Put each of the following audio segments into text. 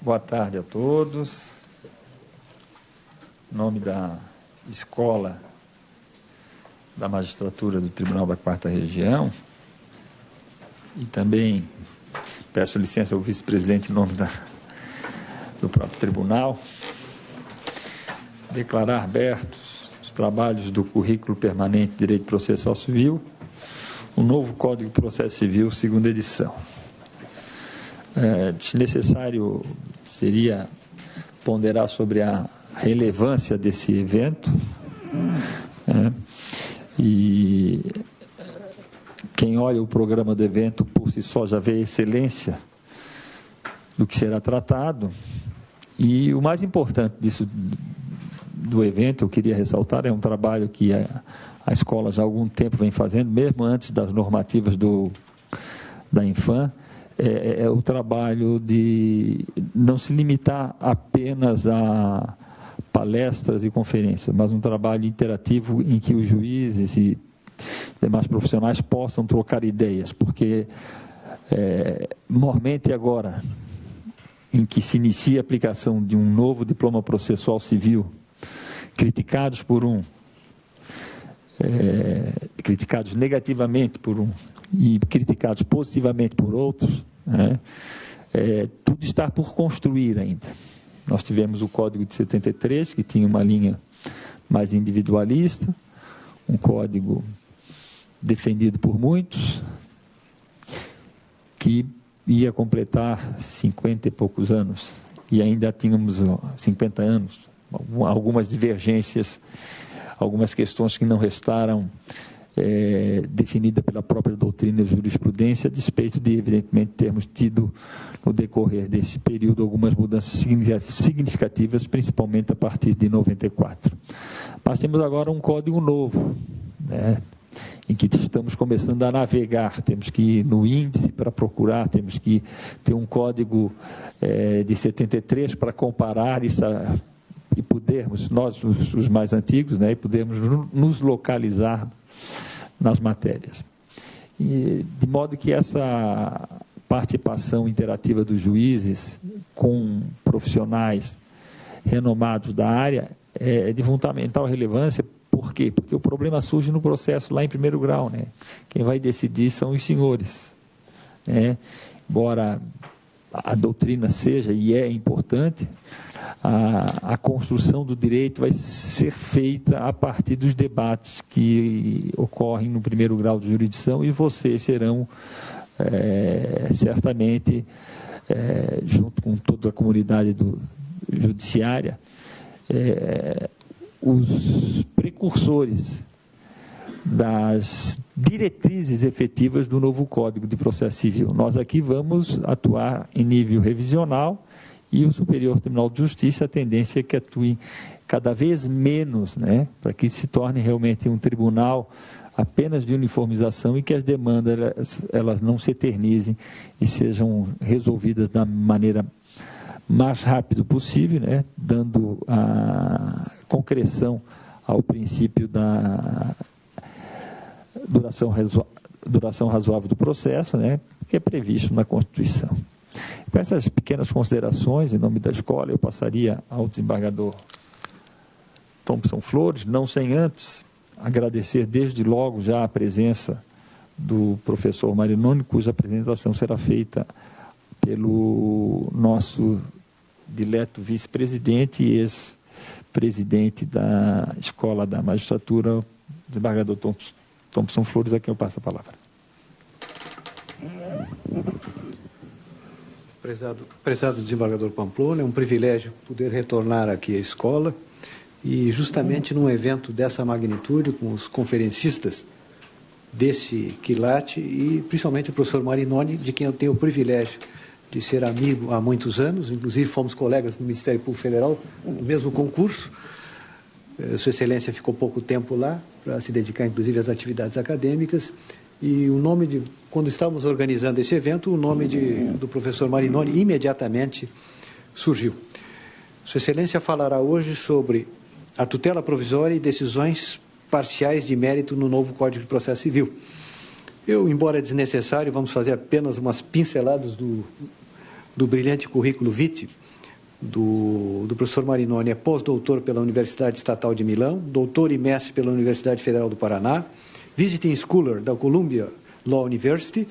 Boa tarde a todos. Em nome da Escola da Magistratura do Tribunal da Quarta Região, e também peço licença ao vice-presidente em nome do próprio tribunal, declarar abertos os trabalhos do Currículo Permanente de Direito Processual Civil, o novo Código de Processo Civil, segunda edição. Desnecessário seria ponderar sobre a relevância desse evento, e quem olha o programa do evento por si só já vê a excelência do que será tratado, e o mais importante disso do evento, eu queria ressaltar, é um trabalho que a escola já há algum tempo vem fazendo, mesmo antes das normativas da Infam, é o trabalho de não se limitar apenas a palestras e conferências, mas um trabalho interativo em que os juízes e demais profissionais possam trocar ideias, porque mormente agora, em que se inicia a aplicação de um novo diploma processual civil, criticados por criticados negativamente por um e criticados positivamente por outros, tudo está por construir ainda. Nós tivemos o Código de 73, que tinha uma linha mais individualista, um código defendido por muitos, que ia completar 50 e poucos anos, e ainda tínhamos 50 anos, algumas divergências, algumas questões que não restaram definida pela própria doutrina e jurisprudência, a despeito de, evidentemente, termos tido, no decorrer desse período, algumas mudanças significativas, principalmente a partir de 94. Mas temos agora um código novo, em que estamos começando a navegar, temos que ir no índice para procurar, temos que ter um código de 73 para comparar isso e podermos, nós, os mais antigos, e podermos nos localizar nas matérias. E, de modo que essa participação interativa dos juízes com profissionais renomados da área é de fundamental relevância. Por quê? Porque o problema surge no processo lá em primeiro grau, Quem vai decidir são os senhores, Embora a doutrina seja e é importante, a construção do direito vai ser feita a partir dos debates que ocorrem no primeiro grau de jurisdição, e vocês serão, certamente, junto com toda a comunidade judiciária, os precursores das diretrizes efetivas do novo Código de Processo Civil. Nós aqui vamos atuar em nível revisional, e o Superior Tribunal de Justiça, a tendência é que atue cada vez menos, para que se torne realmente um tribunal apenas de uniformização, e que as demandas elas não se eternizem e sejam resolvidas da maneira mais rápida possível, dando a concreção ao princípio da duração razoável do processo, que é previsto na Constituição. Com essas pequenas considerações, em nome da escola, eu passaria ao desembargador Thompson Flores, não sem antes agradecer desde logo já a presença do professor Marinoni, cuja apresentação será feita pelo nosso dileto vice-presidente e ex-presidente da Escola da Magistratura, o desembargador Thompson Flores, a quem eu passo a palavra. Prezado desembargador Pamplona, é um privilégio poder retornar aqui à escola, e justamente num evento dessa magnitude, com os conferencistas desse quilate, e principalmente o professor Marinoni, de quem eu tenho o privilégio de ser amigo há muitos anos, inclusive fomos colegas no Ministério Público Federal, no mesmo concurso. Sua Excelência ficou pouco tempo lá, para se dedicar inclusive às atividades acadêmicas, e o nome quando estávamos organizando esse evento, o nome do professor Marinoni imediatamente surgiu. Sua Excelência falará hoje sobre a tutela provisória e decisões parciais de mérito no novo Código de Processo Civil. Eu, embora desnecessário, vamos fazer apenas umas pinceladas do brilhante currículo vitae do professor Marinoni é pós-doutor pela Universidade Estatal de Milão, doutor e mestre pela Universidade Federal do Paraná, visiting scholar da Columbia Law University,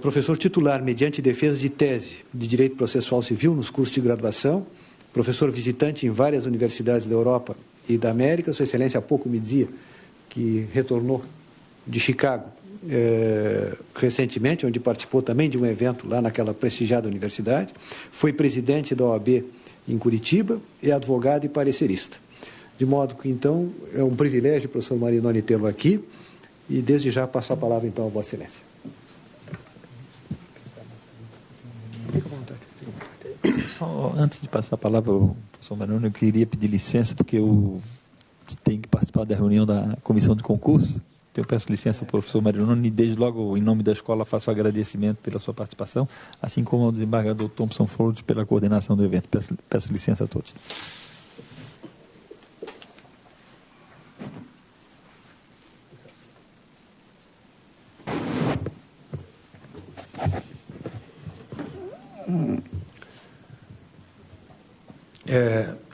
professor titular mediante defesa de tese de Direito Processual Civil nos cursos de graduação, professor visitante em várias universidades da Europa e da América. Sua Excelência há pouco me dizia que retornou de Chicago recentemente, onde participou também de um evento lá naquela prestigiada universidade. Foi presidente da OAB em Curitiba, é advogado e parecerista. De modo que, então, é um privilégio, professor Marinoni, tê-lo aqui, e desde já passo a palavra, então, a Vossa Excelência. Fica à vontade. Só antes de passar a palavra ao professor Marinoni, eu queria pedir licença, porque eu tenho que participar da reunião da comissão de concurso. Então, eu peço licença ao professor Marinoni e, desde logo, em nome da escola, faço agradecimento pela sua participação, assim como ao desembargador Thompson Flores pela coordenação do evento. Peço licença a todos.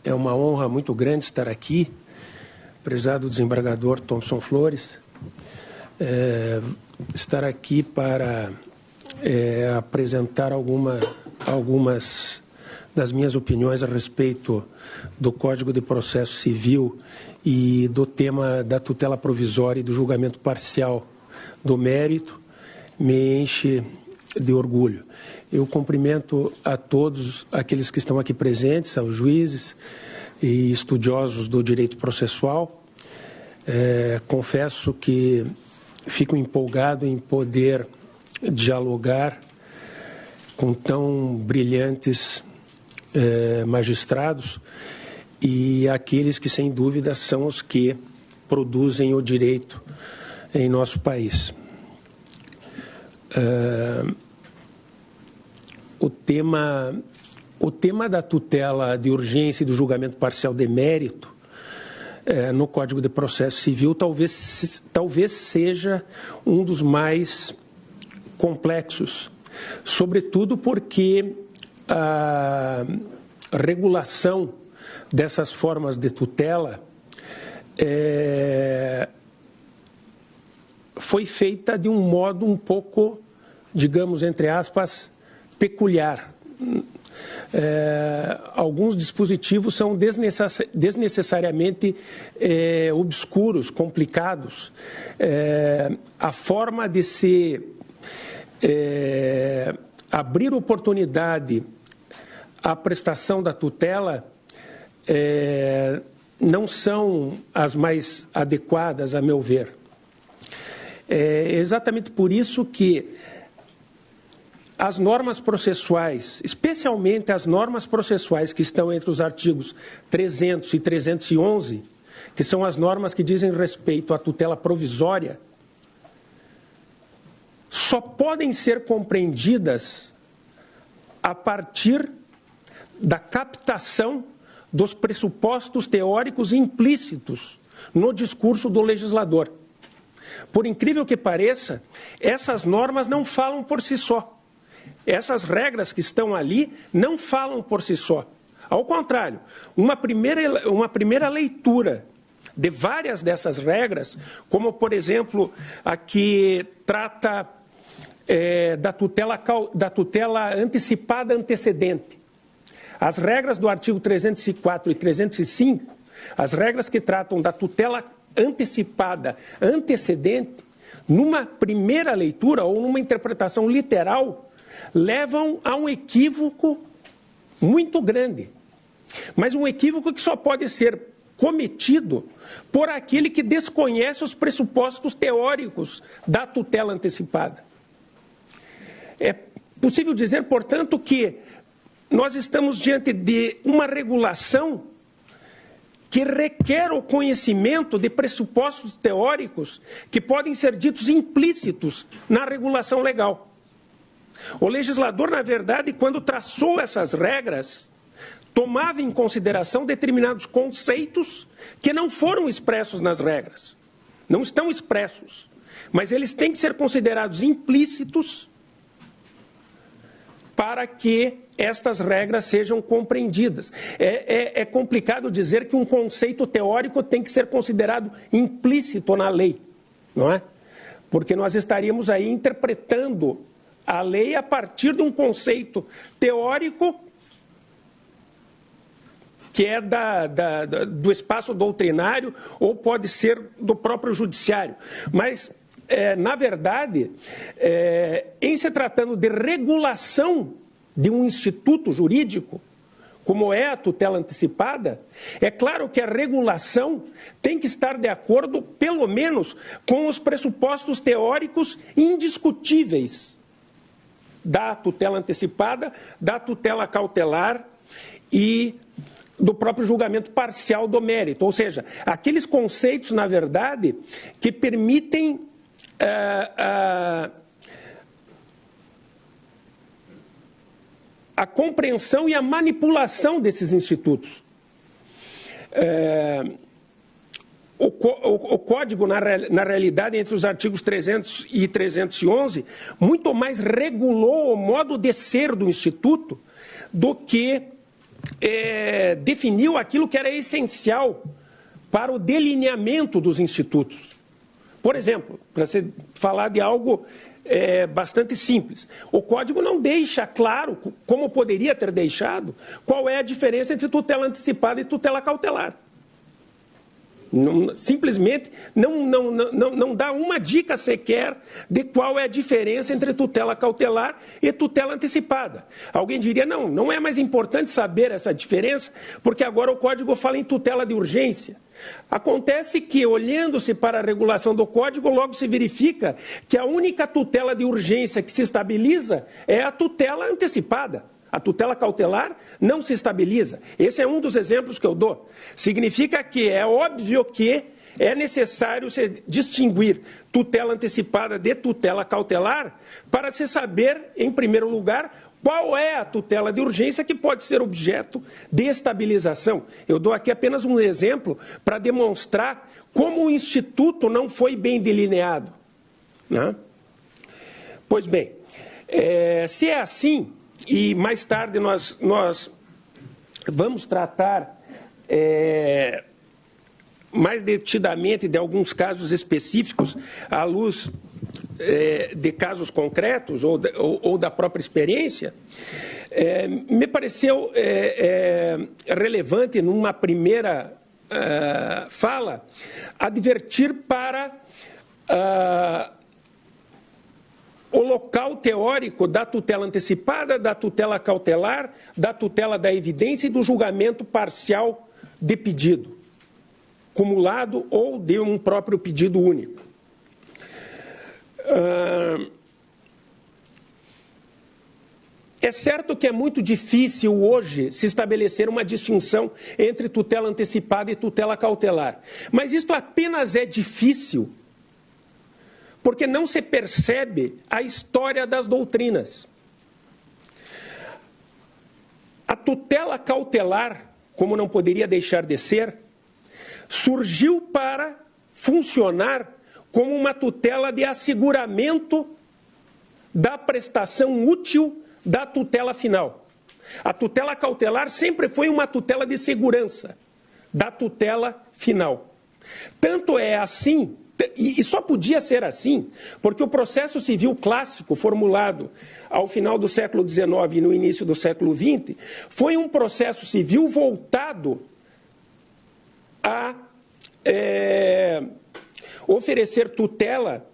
É uma honra muito grande estar aqui, prezado desembargador Thompson Flores, estar aqui para apresentar algumas das minhas opiniões a respeito do Código de Processo Civil e do tema da tutela provisória e do julgamento parcial do mérito. Me enche de orgulho. Eu cumprimento a todos aqueles que estão aqui presentes, aos juízes e estudiosos do direito processual. Confesso que fico empolgado em poder dialogar com tão brilhantes magistrados e aqueles que, sem dúvida, são os que produzem o direito em nosso país. O tema da tutela de urgência e do julgamento parcial de mérito no Código de Processo Civil talvez seja um dos mais complexos, sobretudo porque a regulação dessas formas de tutela foi feita de um modo um pouco, digamos, entre aspas, peculiar. Alguns dispositivos são desnecessariamente obscuros, complicados. A forma de se abrir oportunidade à prestação da tutela não são as mais adequadas, a meu ver. É exatamente por isso que as normas processuais, especialmente as normas processuais que estão entre os artigos 300 e 311, que são as normas que dizem respeito à tutela provisória, só podem ser compreendidas a partir da captação dos pressupostos teóricos implícitos no discurso do legislador. Por incrível que pareça, essas normas não falam por si só. Essas regras que estão ali não falam por si só. Ao contrário, uma primeira leitura de várias dessas regras, como, por exemplo, a que trata da tutela antecipada antecedente. As regras do artigo 304 e 305, as regras que tratam da tutela antecipada antecedente, numa primeira leitura ou numa interpretação literal, levam a um equívoco muito grande. Mas um equívoco que só pode ser cometido por aquele que desconhece os pressupostos teóricos da tutela antecipada. É possível dizer, portanto, que nós estamos diante de uma regulação que requer o conhecimento de pressupostos teóricos que podem ser ditos implícitos na regulação legal. O legislador, na verdade, quando traçou essas regras, tomava em consideração determinados conceitos que não foram expressos nas regras. Não estão expressos, mas eles têm que ser considerados implícitos para que estas regras sejam compreendidas. É complicado dizer que um conceito teórico tem que ser considerado implícito na lei, não é? Porque nós estaríamos aí interpretando a lei a partir de um conceito teórico que é do espaço doutrinário ou pode ser do próprio judiciário. Mas, na verdade, em se tratando de regulação de um instituto jurídico, como é a tutela antecipada, é claro que a regulação tem que estar de acordo, pelo menos, com os pressupostos teóricos indiscutíveis da tutela antecipada, da tutela cautelar e do próprio julgamento parcial do mérito. Ou seja, aqueles conceitos, na verdade, que permitem a compreensão e a manipulação desses institutos. O Código, na realidade, entre os artigos 300 e 311, muito mais regulou o modo de ser do Instituto do que definiu aquilo que era essencial para o delineamento dos institutos. Por exemplo, para você falar de algo bastante simples, o Código não deixa claro, como poderia ter deixado, qual é a diferença entre tutela antecipada e tutela cautelar. Simplesmente não dá uma dica sequer de qual é a diferença entre tutela cautelar e tutela antecipada. Alguém diria, não é mais importante saber essa diferença, porque agora o Código fala em tutela de urgência. Acontece que, olhando-se para a regulação do Código, logo se verifica que a única tutela de urgência que se estabiliza é a tutela antecipada. A tutela cautelar não se estabiliza. Esse é um dos exemplos que eu dou. Significa que é óbvio que é necessário se distinguir tutela antecipada de tutela cautelar para se saber, em primeiro lugar, qual é a tutela de urgência que pode ser objeto de estabilização. Eu dou aqui apenas um exemplo para demonstrar como o Instituto não foi bem delineado, né? Pois bem, se é assim, e mais tarde nós vamos tratar mais detidamente de alguns casos específicos, à luz de casos concretos ou da própria experiência, me pareceu relevante, numa primeira fala, advertir para o local teórico da tutela antecipada, da tutela cautelar, da tutela da evidência e do julgamento parcial de pedido, cumulado ou de um próprio pedido único. É certo que é muito difícil hoje se estabelecer uma distinção entre tutela antecipada e tutela cautelar, mas isto apenas é difícil porque não se percebe a história das doutrinas. A tutela cautelar, como não poderia deixar de ser, surgiu para funcionar como uma tutela de asseguramento da prestação útil da tutela final. A tutela cautelar sempre foi uma tutela de segurança da tutela final. Tanto é assim, e só podia ser assim, porque o processo civil clássico, formulado ao final do século XIX e no início do século XX, foi um processo civil voltado a oferecer tutela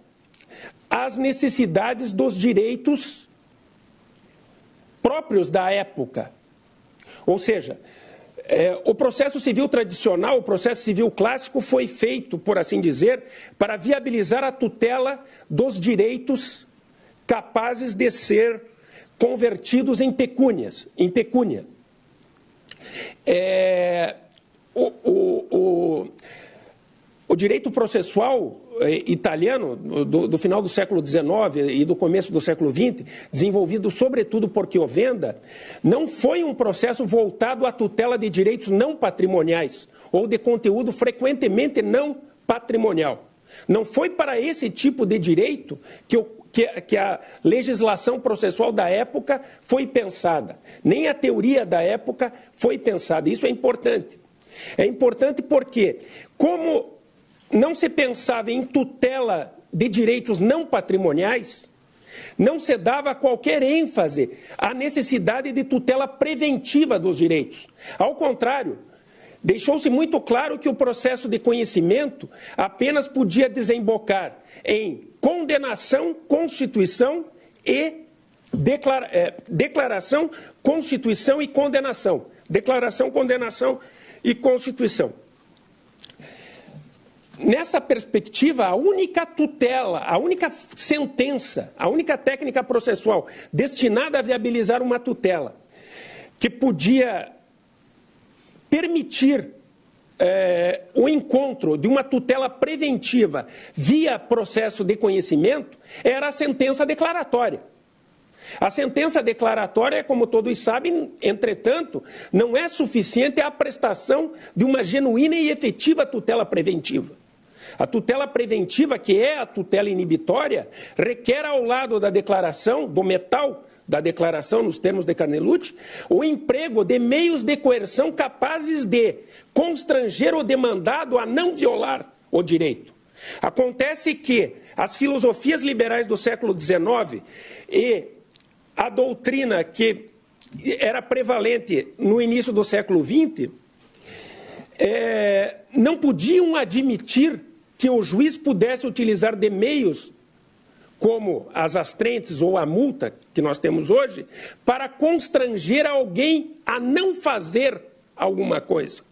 às necessidades dos direitos próprios da época. Ou seja, o processo civil tradicional, o processo civil clássico, foi feito, por assim dizer, para viabilizar a tutela dos direitos capazes de ser convertidos em pecúnia. O direito processual italiano, do final do século XIX e do começo do século XX, desenvolvido sobretudo por Chiovenda, não foi um processo voltado à tutela de direitos não patrimoniais ou de conteúdo frequentemente não patrimonial. Não foi para esse tipo de direito que que a legislação processual da época foi pensada, nem a teoria da época foi pensada. Isso é importante. É importante porque, como não se pensava em tutela de direitos não patrimoniais, não se dava qualquer ênfase à necessidade de tutela preventiva dos direitos. Ao contrário, deixou-se muito claro que o processo de conhecimento apenas podia desembocar em condenação, constituição e declaração, constituição e condenação. Declaração, condenação e constituição. Nessa perspectiva, a única tutela, a única sentença, a única técnica processual destinada a viabilizar uma tutela que podia permitir o encontro de uma tutela preventiva via processo de conhecimento era a sentença declaratória. A sentença declaratória, como todos sabem, entretanto, não é suficiente à prestação de uma genuína e efetiva tutela preventiva. A tutela preventiva, que é a tutela inibitória, requer ao lado da declaração, do metal da declaração, nos termos de Carnelucci, o emprego de meios de coerção capazes de constranger o demandado a não violar o direito. Acontece que as filosofias liberais do século XIX e a doutrina que era prevalente no início do século XX não podiam admitir que o juiz pudesse utilizar de meios como as astrentes ou a multa que nós temos hoje para constranger alguém a não fazer alguma coisa.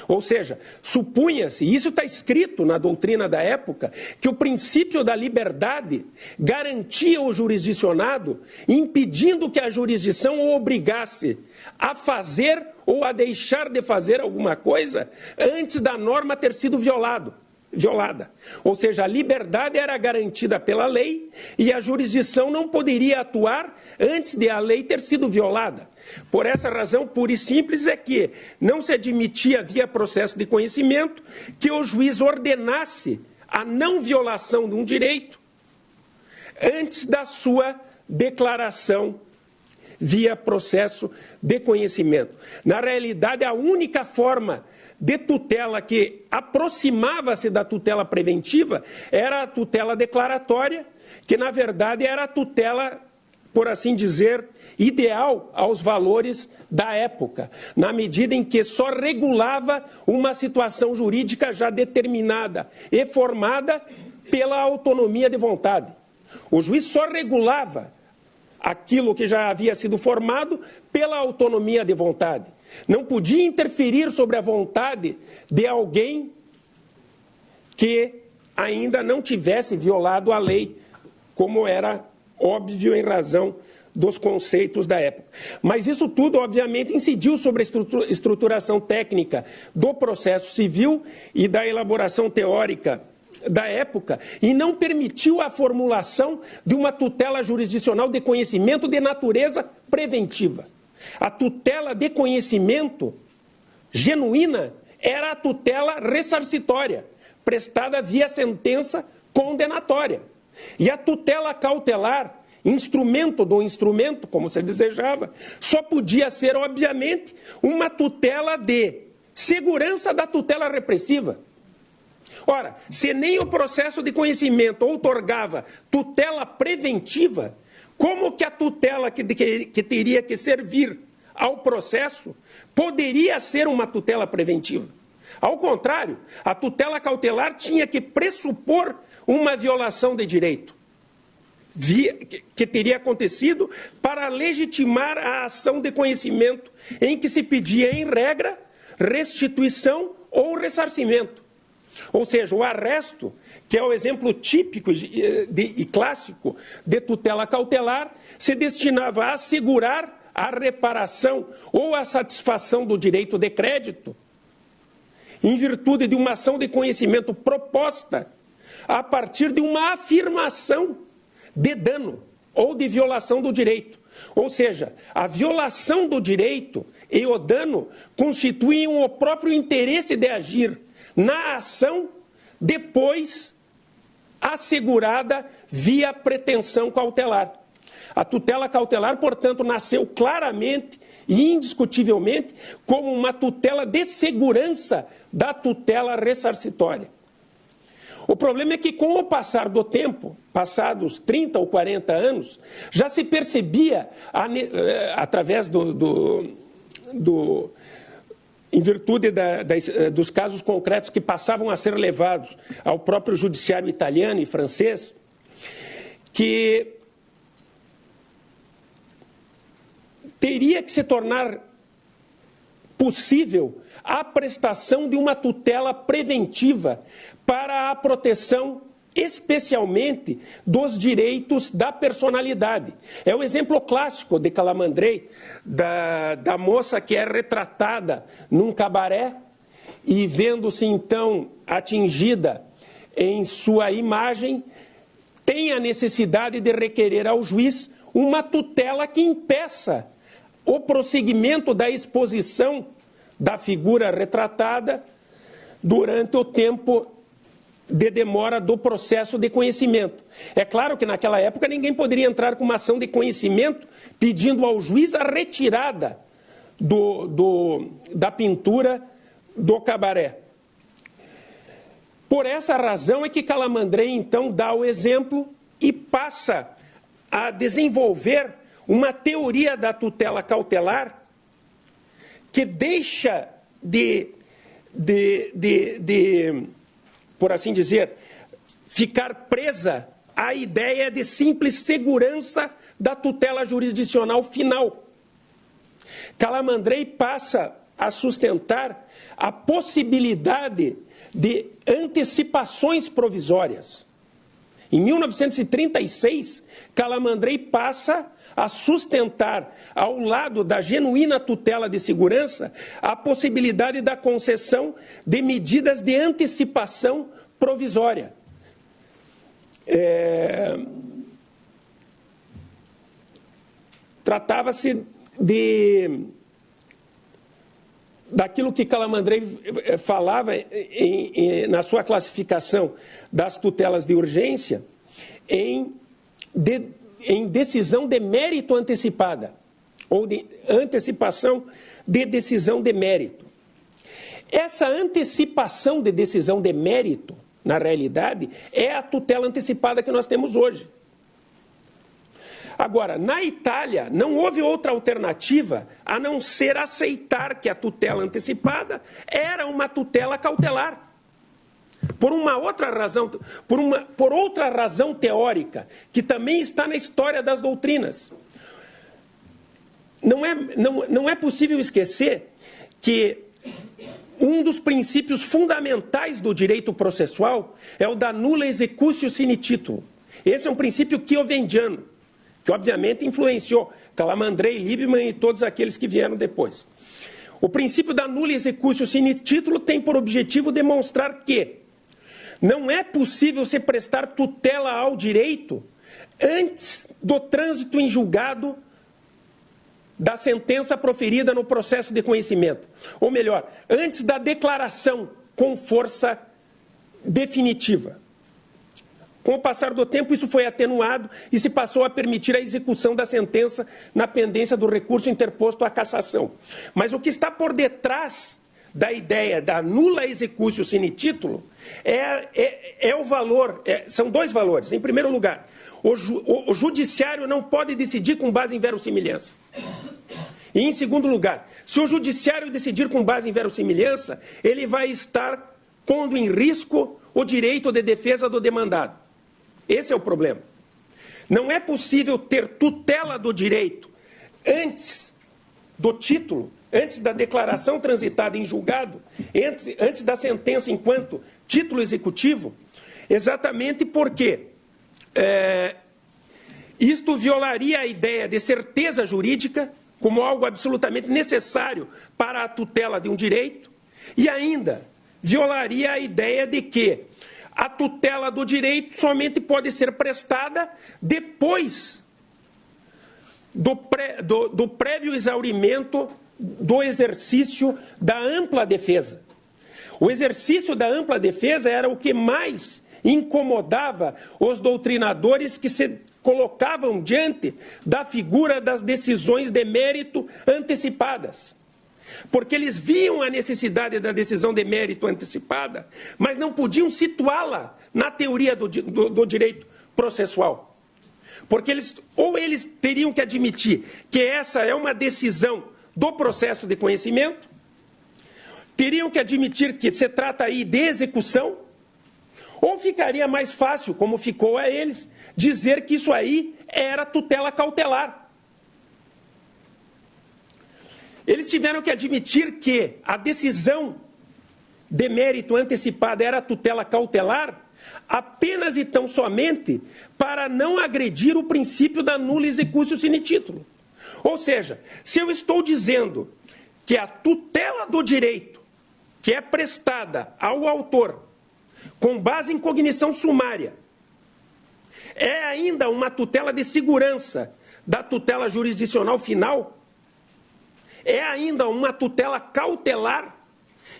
Ou seja, supunha-se, e isso está escrito na doutrina da época, que o princípio da liberdade garantia o jurisdicionado, impedindo que a jurisdição o obrigasse a fazer ou a deixar de fazer alguma coisa antes da norma ter sido violada. Ou seja, a liberdade era garantida pela lei e a jurisdição não poderia atuar antes de a lei ter sido violada. Por essa razão, pura e simples, é que não se admitia via processo de conhecimento que o juiz ordenasse a não violação de um direito antes da sua declaração via processo de conhecimento. Na realidade, a única forma de tutela que aproximava-se da tutela preventiva era a tutela declaratória, que na verdade era a tutela, por assim dizer, ideal aos valores da época, na medida em que só regulava uma situação jurídica já determinada e formada pela autonomia de vontade. O juiz só regulava aquilo que já havia sido formado pela autonomia de vontade. Não podia interferir sobre a vontade de alguém que ainda não tivesse violado a lei, como era óbvio em razão dos conceitos da época. Mas isso tudo, obviamente, incidiu sobre a estruturação técnica do processo civil e da elaboração teórica da época e não permitiu a formulação de uma tutela jurisdicional de conhecimento de natureza preventiva. A tutela de conhecimento genuína era a tutela ressarcitória, prestada via sentença condenatória. E a tutela cautelar, instrumento do instrumento, como se desejava, só podia ser, obviamente, uma tutela de segurança da tutela repressiva. Ora, se nem o processo de conhecimento outorgava tutela preventiva, como que a tutela que teria que servir ao processo poderia ser uma tutela preventiva? Ao contrário, a tutela cautelar tinha que pressupor uma violação de direito que teria acontecido para legitimar a ação de conhecimento em que se pedia, em regra, restituição ou ressarcimento. Ou seja, o arresto, que é o exemplo típico e clássico de tutela cautelar, se destinava a assegurar a reparação ou a satisfação do direito de crédito em virtude de uma ação de conhecimento proposta a partir de uma afirmação de dano ou de violação do direito. Ou seja, a violação do direito e o dano constituem o próprio interesse de agir na ação depois assegurada via pretensão cautelar. A tutela cautelar, portanto, nasceu claramente e indiscutivelmente como uma tutela de segurança da tutela ressarcitória. O problema é que, com o passar do tempo, passados 30 ou 40 anos, já se percebia, através em virtude dos casos concretos que passavam a ser levados ao próprio judiciário italiano e francês, que teria que se tornar possível a prestação de uma tutela preventiva para a proteção, especialmente, dos direitos da personalidade. É o exemplo clássico de Calamandrei, da moça que é retratada num cabaré e, vendo-se então atingida em sua imagem, tem a necessidade de requerer ao juiz uma tutela que impeça o prosseguimento da exposição da figura retratada durante o tempo de demora do processo de conhecimento. É claro que naquela época ninguém poderia entrar com uma ação de conhecimento pedindo ao juiz a retirada da pintura do cabaré. Por essa razão é que Calamandrei então dá o exemplo e passa a desenvolver uma teoria da tutela cautelar que deixa por assim dizer, ficar presa à ideia de simples segurança da tutela jurisdicional final. Calamandrei passa a sustentar a possibilidade de antecipações provisórias. Em 1936, Calamandrei passa a sustentar, ao lado da genuína tutela de segurança, a possibilidade da concessão de medidas de antecipação provisória. Tratava-se daquilo que Calamandrei falava na sua classificação das tutelas de urgência em decisão de mérito antecipada, ou de antecipação de decisão de mérito. Essa antecipação de decisão de mérito, na realidade, é a tutela antecipada que nós temos hoje. Agora, na Itália, não houve outra alternativa a não ser aceitar que a tutela antecipada era uma tutela cautelar. Por uma outra razão, por outra razão teórica, que também está na história das doutrinas. Não é possível esquecer que um dos princípios fundamentais do direito processual é o da nulla executio sine titulo. Esse é um princípio chiovendiano, que obviamente influenciou Calamandrei, Liebman e todos aqueles que vieram depois. O princípio da nulla executio sine titulo tem por objetivo demonstrar que não é possível se prestar tutela ao direito antes do trânsito em julgado da sentença proferida no processo de conhecimento. Ou melhor, antes da declaração com força definitiva. Com o passar do tempo, isso foi atenuado e se passou a permitir a execução da sentença na pendência do recurso interposto à cassação. Mas o que está por detrás da ideia da nulla executio sine titulo é o valor, são dois valores. Em primeiro lugar, o judiciário não pode decidir com base em verossimilhança. E em segundo lugar, se o judiciário decidir com base em verossimilhança, ele vai estar pondo em risco o direito de defesa do demandado. Esse é o problema. Não é possível ter tutela do direito antes do título, antes da declaração transitada em julgado, antes da sentença enquanto título executivo, exatamente porque isto violaria a ideia de certeza jurídica como algo absolutamente necessário para a tutela de um direito e ainda violaria a ideia de que a tutela do direito somente pode ser prestada depois do prévio exaurimento do exercício da ampla defesa. O exercício da ampla defesa era o que mais incomodava os doutrinadores que se colocavam diante da figura das decisões de mérito antecipadas. Porque eles viam a necessidade da decisão de mérito antecipada, mas não podiam situá-la na teoria do direito processual. Porque eles teriam que admitir que essa é uma decisão do processo de conhecimento, teriam que admitir que se trata aí de execução, ou ficaria mais fácil, como ficou a eles, dizer que isso aí era tutela cautelar. Eles tiveram que admitir que a decisão de mérito antecipada era tutela cautelar apenas e tão somente para não agredir o princípio da nulla executio sine titulo. Ou seja, se eu estou dizendo que a tutela do direito que é prestada ao autor com base em cognição sumária é ainda uma tutela de segurança da tutela jurisdicional final, é ainda uma tutela cautelar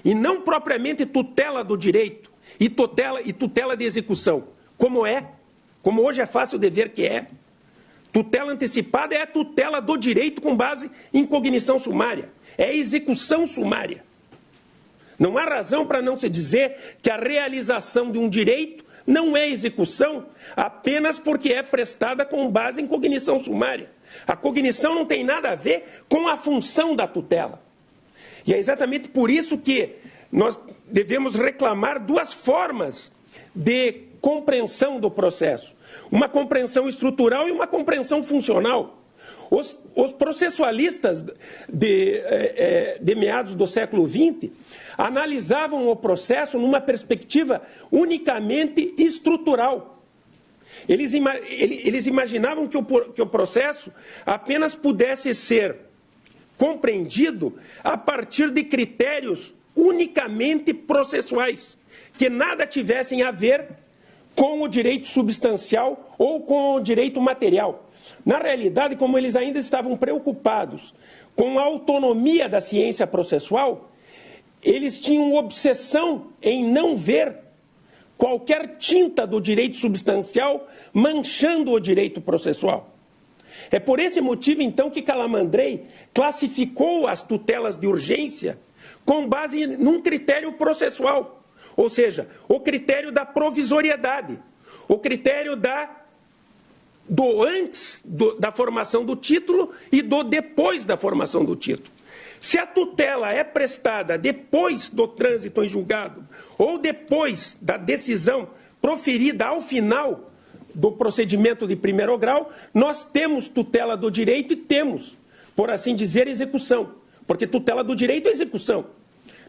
e não propriamente tutela do direito e tutela de execução, como hoje é fácil de ver que é. Tutela antecipada é a tutela do direito com base em cognição sumária, é execução sumária. Não há razão para não se dizer que a realização de um direito não é execução apenas porque é prestada com base em cognição sumária. A cognição não tem nada a ver com a função da tutela. E é exatamente por isso que nós devemos reclamar duas formas de compreensão do processo. Uma compreensão estrutural e uma compreensão funcional. Os processualistas de meados do século XX analisavam o processo numa perspectiva unicamente estrutural. Eles imaginavam que o processo apenas pudesse ser compreendido a partir de critérios unicamente processuais, que nada tivessem a ver com o direito substancial ou com o direito material. Na realidade, como eles ainda estavam preocupados com a autonomia da ciência processual, eles tinham obsessão em não ver qualquer tinta do direito substancial manchando o direito processual. É por esse motivo, então, que Calamandrei classificou as tutelas de urgência com base num critério processual, ou seja, o critério da provisoriedade, o critério do antes da formação do título e do depois da formação do título. Se a tutela é prestada depois do trânsito em julgado ou depois da decisão proferida ao final do procedimento de primeiro grau, nós temos tutela do direito e temos, por assim dizer, execução. Porque tutela do direito é execução.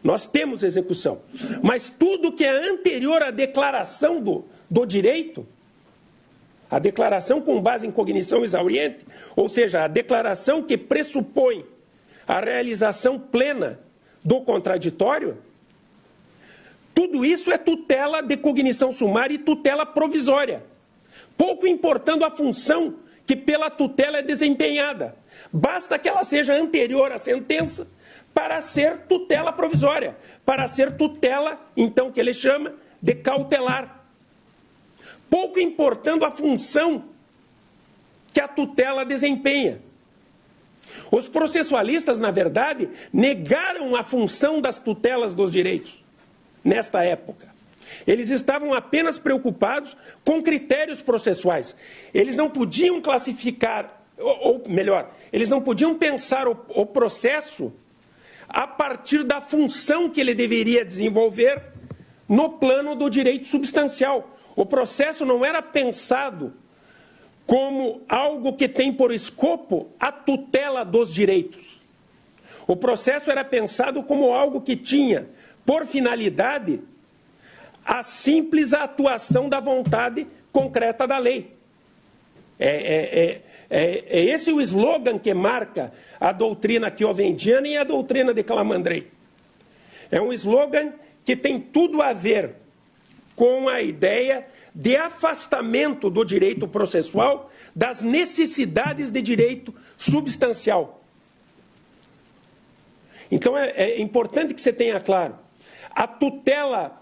Nós temos execução. Mas tudo que é anterior à declaração do direito, a declaração com base em cognição exauriente, ou seja, a declaração que pressupõe a realização plena do contraditório, tudo isso é tutela de cognição sumária e tutela provisória, pouco importando a função que pela tutela é desempenhada. Basta que ela seja anterior à sentença para ser tutela provisória, para ser tutela, então, que ele chama de cautelar. Pouco importando a função que a tutela desempenha. Os processualistas, na verdade, negaram a função das tutelas dos direitos nesta época. Eles estavam apenas preocupados com critérios processuais. Eles não podiam classificar, ou melhor, eles não podiam pensar o processo a partir da função que ele deveria desenvolver no plano do direito substancial. O processo não era pensado como algo que tem por escopo a tutela dos direitos. O processo era pensado como algo que tinha por finalidade a simples atuação da vontade concreta da lei. É esse o slogan que marca a doutrina quiovendiana e a doutrina de Calamandrei. É um slogan que tem tudo a ver com a ideia de afastamento do direito processual das necessidades de direito substancial. Então é importante que você tenha claro, a tutela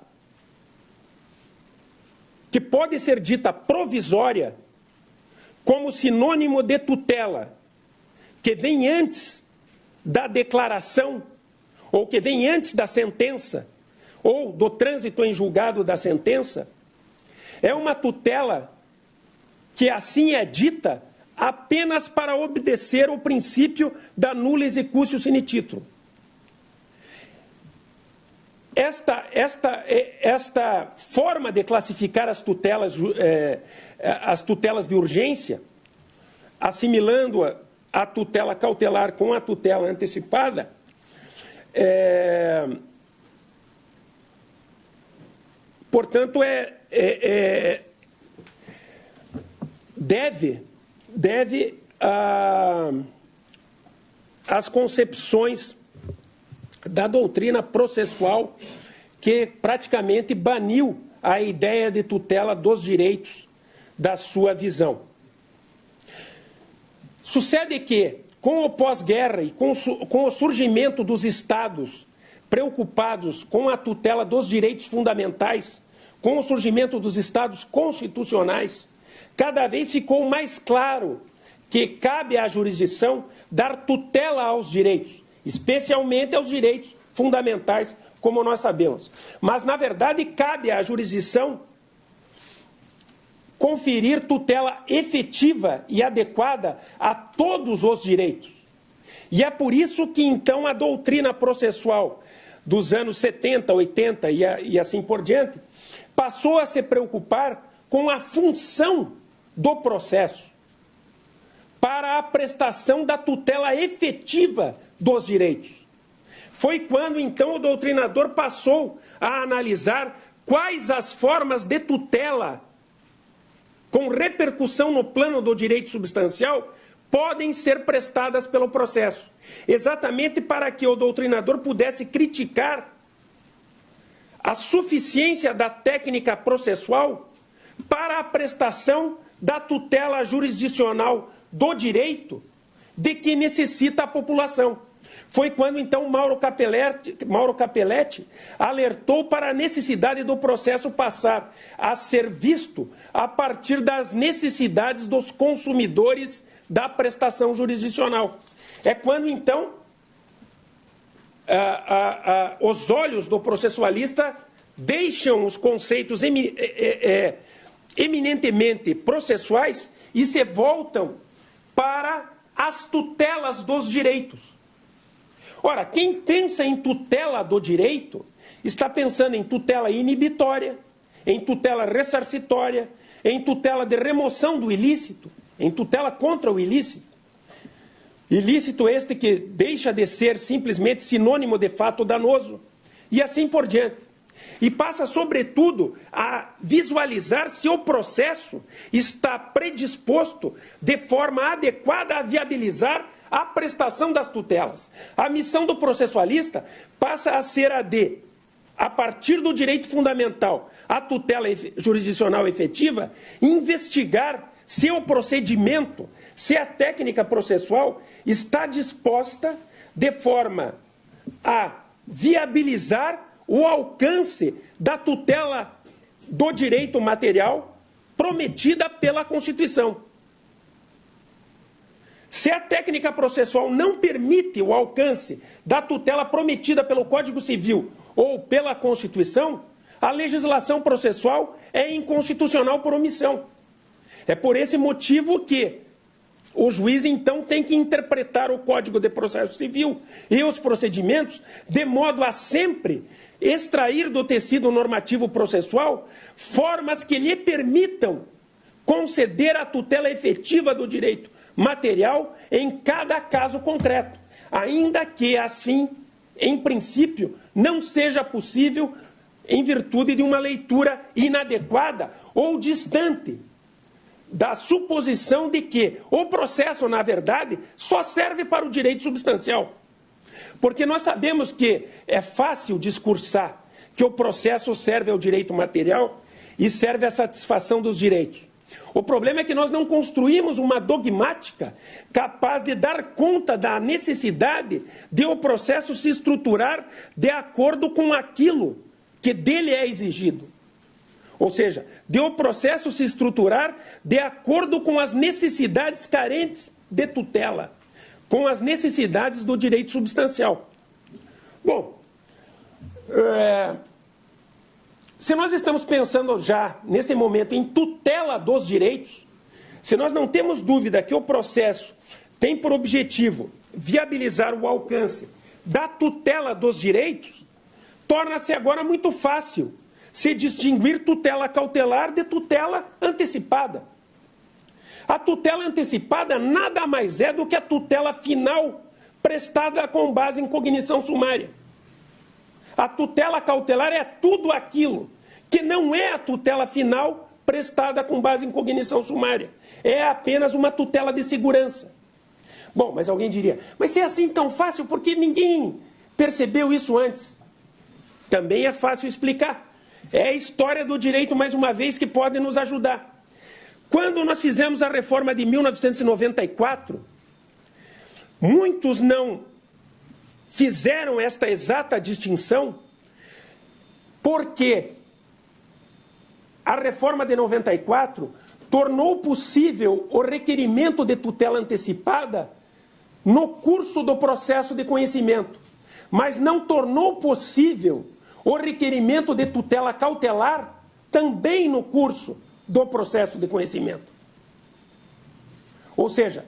que pode ser dita provisória como sinônimo de tutela, que vem antes da declaração, ou que vem antes da sentença, ou do trânsito em julgado da sentença, é uma tutela que assim é dita apenas para obedecer ao princípio da nulla executio sine titulo. Esta forma de classificar as tutelas de urgência, assimilando a tutela cautelar com a tutela antecipada, portanto, deve às concepções da doutrina processual, que praticamente baniu a ideia de tutela dos direitos da sua visão. Sucede que, com o pós-guerra e com o surgimento dos estados preocupados com a tutela dos direitos fundamentais, com o surgimento dos estados constitucionais, cada vez ficou mais claro que cabe à jurisdição dar tutela aos direitos, especialmente aos direitos fundamentais, como nós sabemos. Mas, na verdade, cabe à jurisdição conferir tutela efetiva e adequada a todos os direitos. E é por isso que, então, a doutrina processual dos anos 70, 80 e assim por diante, passou a se preocupar com a função do processo para a prestação da tutela efetiva dos direitos. Foi quando, então, o doutrinador passou a analisar quais as formas de tutela com repercussão no plano do direito substancial podem ser prestadas pelo processo, exatamente para que o doutrinador pudesse criticar a suficiência da técnica processual para a prestação da tutela jurisdicional do direito de que necessita a população. Foi quando, então, Mauro Capelletti alertou para a necessidade do processo passar a ser visto a partir das necessidades dos consumidores da prestação jurisdicional. É quando, então, os olhos do processualista deixam os conceitos eminentemente processuais e se voltam para as tutelas dos direitos. Ora, quem pensa em tutela do direito está pensando em tutela inibitória, em tutela ressarcitória, em tutela de remoção do ilícito, em tutela contra o ilícito. Ilícito este que deixa de ser simplesmente sinônimo de fato danoso, e assim por diante. E passa, sobretudo, a visualizar se o processo está predisposto de forma adequada a viabilizar a prestação das tutelas. A missão do processualista passa a ser a partir do direito fundamental, a tutela jurisdicional efetiva, investigar se o procedimento, se a técnica processual está disposta de forma a viabilizar o alcance da tutela do direito material prometida pela Constituição. Se a técnica processual não permite o alcance da tutela prometida pelo Código Civil ou pela Constituição, a legislação processual é inconstitucional por omissão. É por esse motivo que o juiz, então, tem que interpretar o Código de Processo Civil e os procedimentos de modo a sempre extrair do tecido normativo processual formas que lhe permitam conceder a tutela efetiva do direito material em cada caso concreto, ainda que assim, em princípio, não seja possível em virtude de uma leitura inadequada ou distante da suposição de que o processo, na verdade, só serve para o direito substancial. Porque nós sabemos que é fácil discursar que o processo serve ao direito material e serve à satisfação dos direitos. O problema é que nós não construímos uma dogmática capaz de dar conta da necessidade de o processo se estruturar de acordo com aquilo que dele é exigido. Ou seja, de o processo se estruturar de acordo com as necessidades carentes de tutela, com as necessidades do direito substancial. Bom, se nós estamos pensando já, nesse momento, em tutela dos direitos, se nós não temos dúvida que o processo tem por objetivo viabilizar o alcance da tutela dos direitos, torna-se agora muito fácil se distinguir tutela cautelar de tutela antecipada. A tutela antecipada nada mais é do que a tutela final prestada com base em cognição sumária. A tutela cautelar é tudo aquilo que não é a tutela final prestada com base em cognição sumária. É apenas uma tutela de segurança. Bom, mas alguém diria, mas se é assim tão fácil, por que ninguém percebeu isso antes? Também é fácil explicar. É a história do direito, mais uma vez, que pode nos ajudar. Quando nós fizemos a reforma de 1994, muitos não fizeram esta exata distinção, porque a reforma de 94 tornou possível o requerimento de tutela antecipada no curso do processo de conhecimento, mas não tornou possível o requerimento de tutela cautelar também no curso do processo de conhecimento. Ou seja,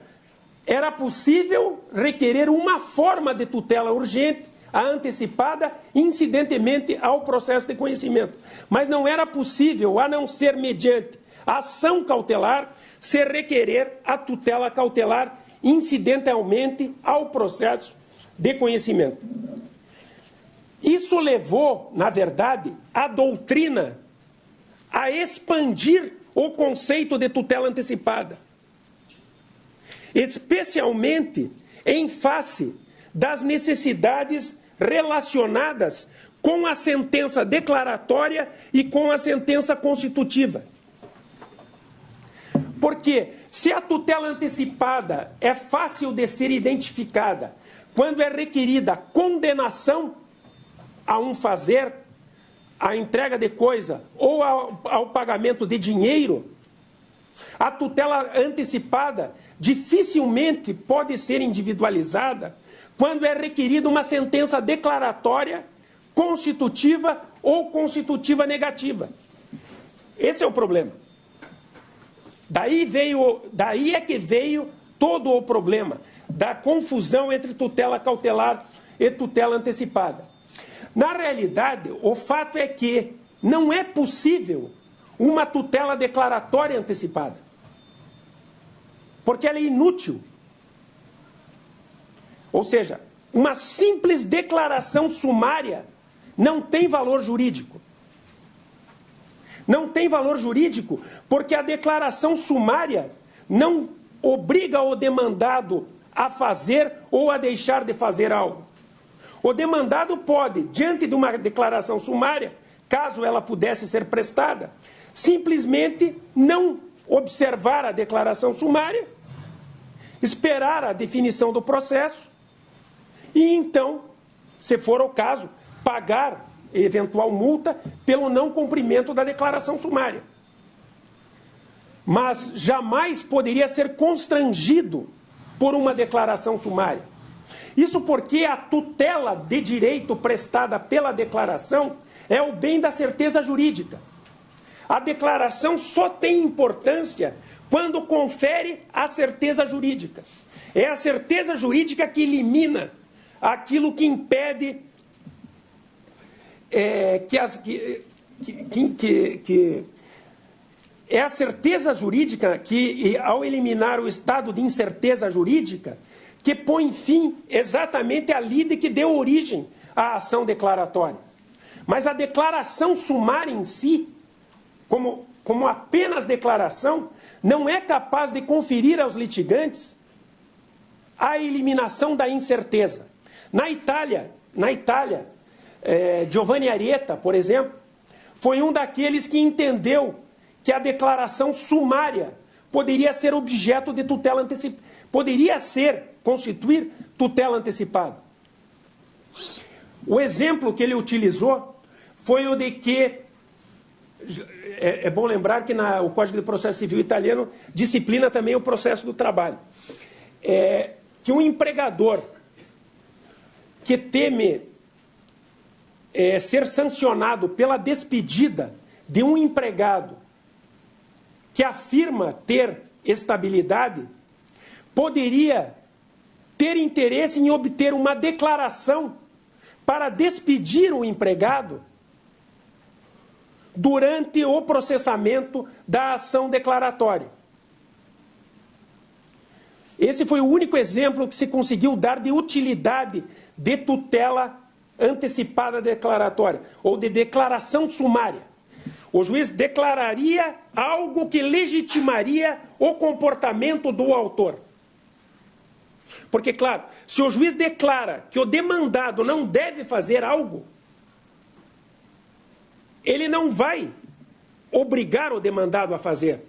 era possível requerer uma forma de tutela urgente, a antecipada, incidentemente ao processo de conhecimento. Mas não era possível, a não ser mediante ação cautelar, se requerer a tutela cautelar incidentalmente ao processo de conhecimento. Isso levou, na verdade, a doutrina a expandir o conceito de tutela antecipada, especialmente em face das necessidades relacionadas com a sentença declaratória e com a sentença constitutiva. Porque se a tutela antecipada é fácil de ser identificada quando é requerida condenação a um fazer, a entrega de coisa ou ao pagamento de dinheiro, a tutela antecipada dificilmente pode ser individualizada quando é requerida uma sentença declaratória, constitutiva ou constitutiva negativa. Esse é o problema. Daí é que veio todo o problema da confusão entre tutela cautelar e tutela antecipada. Na realidade, o fato é que não é possível uma tutela declaratória antecipada, porque ela é inútil. Ou seja, uma simples declaração sumária não tem valor jurídico. Não tem valor jurídico porque a declaração sumária não obriga o demandado a fazer ou a deixar de fazer algo. O demandado pode, diante de uma declaração sumária, caso ela pudesse ser prestada, simplesmente não observar a declaração sumária, esperar a definição do processo e então, se for o caso, pagar eventual multa pelo não cumprimento da declaração sumária. Mas jamais poderia ser constrangido por uma declaração sumária. Isso porque a tutela de direito prestada pela declaração é o bem da certeza jurídica. A declaração só tem importância quando confere a certeza jurídica. É a certeza jurídica que elimina aquilo que impede é a certeza jurídica que, ao eliminar o estado de incerteza jurídica, que põe fim exatamente à lide que deu origem à ação declaratória. Mas a declaração sumária em si, como apenas declaração, não é capaz de conferir aos litigantes a eliminação da incerteza. Na Itália, Giovanni Arieta, por exemplo, foi um daqueles que entendeu que a declaração sumária poderia ser objeto de tutela antecipada, poderia constituir tutela antecipada. O exemplo que ele utilizou foi o de que é bom lembrar que o Código de Processo Civil italiano disciplina também o processo do trabalho. Que um empregador que teme ser sancionado pela despedida de um empregado que afirma ter estabilidade, poderia ter interesse em obter uma declaração para despedir o empregado durante o processamento da ação declaratória. Esse foi o único exemplo que se conseguiu dar de utilidade de tutela antecipada declaratória, ou de declaração sumária. O juiz declararia algo que legitimaria o comportamento do autor. Porque, claro, se o juiz declara que o demandado não deve fazer algo, ele não vai obrigar o demandado a fazer.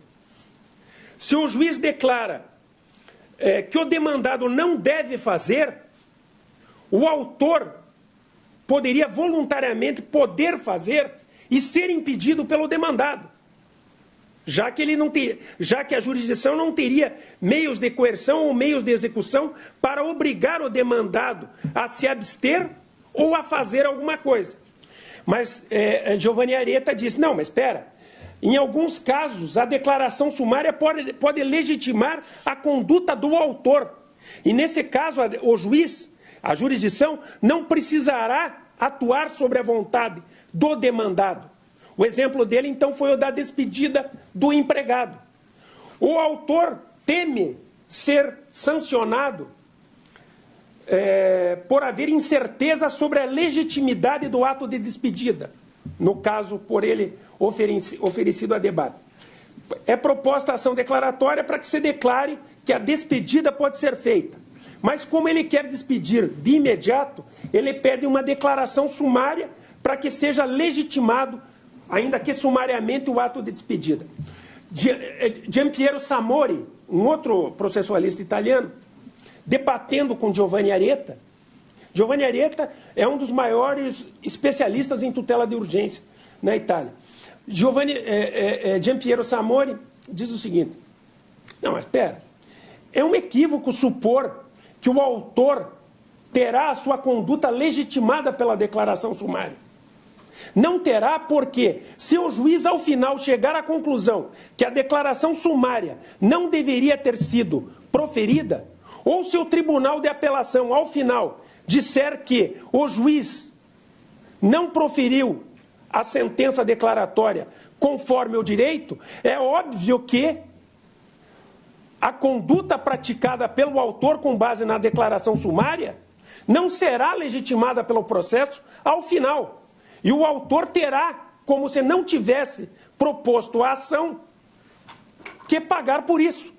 Se o juiz declara que o demandado não deve fazer, o autor poderia voluntariamente poder fazer e ser impedido pelo demandado, já que a jurisdição não teria meios de coerção ou meios de execução para obrigar o demandado a se abster ou a fazer alguma coisa. Mas Giovanni Areta diz, não, mas espera, em alguns casos a declaração sumária pode legitimar a conduta do autor. E nesse caso o juiz, a jurisdição, não precisará atuar sobre a vontade do demandado. O exemplo dele, então, foi o da despedida do empregado. O autor teme ser sancionado por haver incerteza sobre a legitimidade do ato de despedida, no caso, por ele oferecido a debate. É proposta a ação declaratória para que se declare que a despedida pode ser feita. Mas como ele quer despedir de imediato, ele pede uma declaração sumária para que seja legitimado, ainda que sumariamente, o ato de despedida. Giampiero Samori, um outro processualista italiano, debatendo com Giovanni Areta. Giovanni Areta é um dos maiores especialistas em tutela de urgência na Itália. Giampiero Samori diz o seguinte, não, mas espera, é um equívoco supor que o autor terá a sua conduta legitimada pela declaração sumária. Não terá porque, se o juiz ao final chegar à conclusão que a declaração sumária não deveria ter sido proferida, ou se o tribunal de apelação ao final disser que o juiz não proferiu a sentença declaratória conforme o direito, é óbvio que a conduta praticada pelo autor com base na declaração sumária não será legitimada pelo processo ao final. E o autor terá, como se não tivesse proposto a ação, que pagar por isso.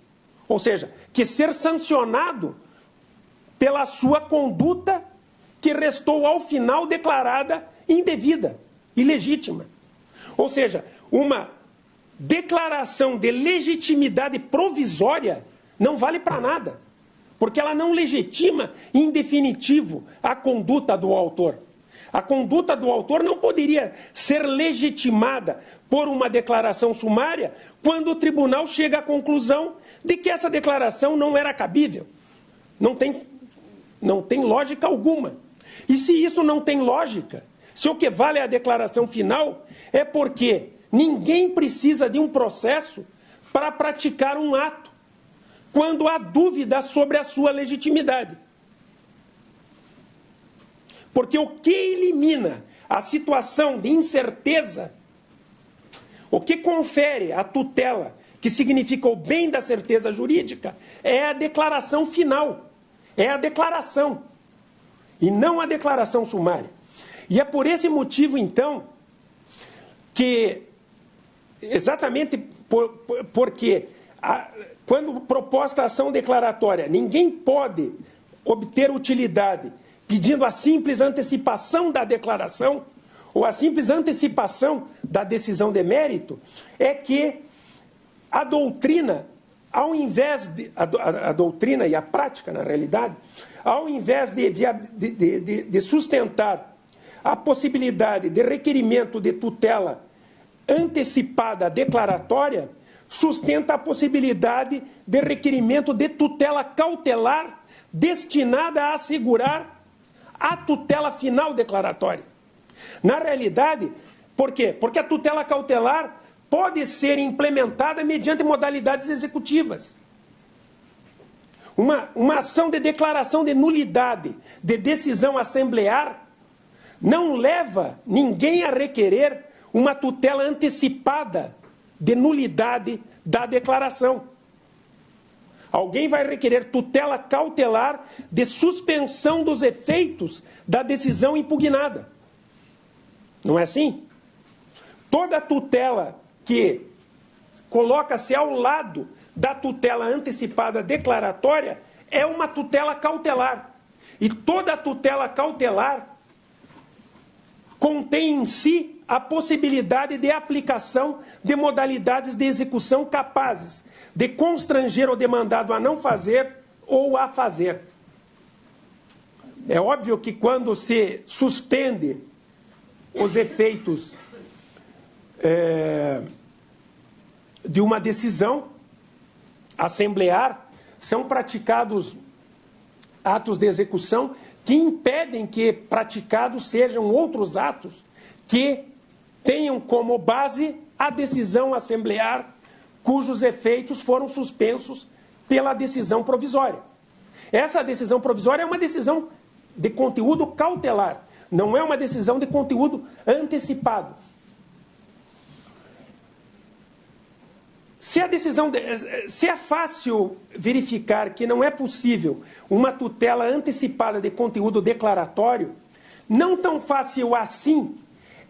Ou seja, que ser sancionado pela sua conduta que restou ao final declarada indevida, ilegítima. Ou seja, uma declaração de legitimidade provisória não vale para nada, porque ela não legitima em definitivo a conduta do autor. A conduta do autor não poderia ser legitimada por uma declaração sumária quando o tribunal chega à conclusão de que essa declaração não era cabível. Não tem lógica alguma. E se isso não tem lógica, se o que vale é a declaração final, é porque ninguém precisa de um processo para praticar um ato quando há dúvida sobre a sua legitimidade. Porque o que elimina a situação de incerteza, o que confere a tutela, que significa o bem da certeza jurídica, é a declaração final. É a declaração. E não a declaração sumária. E é por esse motivo, então, que, exatamente porque quando proposta a ação declaratória, ninguém pode obter utilidade pedindo a simples antecipação da declaração ou a simples antecipação da decisão de mérito, é que a doutrina, ao invés de... A doutrina e a prática, na realidade, ao invés de sustentar a possibilidade de requerimento de tutela antecipada declaratória sustenta a possibilidade de requerimento de tutela cautelar destinada a assegurar a tutela final declaratória. Na realidade, por quê? Porque a tutela cautelar pode ser implementada mediante modalidades executivas. Uma ação de declaração de nulidade de decisão assemblear não leva ninguém a requerer uma tutela antecipada de nulidade da declaração. Alguém vai requerer tutela cautelar de suspensão dos efeitos da decisão impugnada. Não é assim? Toda tutela que coloca-se ao lado da tutela antecipada declaratória é uma tutela cautelar. E toda tutela cautelar contém em si a possibilidade de aplicação de modalidades de execução capazes de constranger o demandado a não fazer ou a fazer. É óbvio que quando se suspende os efeitos de uma decisão assemblear, são praticados atos de execução que impedem que praticados sejam outros atos que tenham como base a decisão assemblear cujos efeitos foram suspensos pela decisão provisória. Essa decisão provisória é uma decisão de conteúdo cautelar, não é uma decisão de conteúdo antecipado. Se é fácil verificar que não é possível uma tutela antecipada de conteúdo declaratório, não tão fácil assim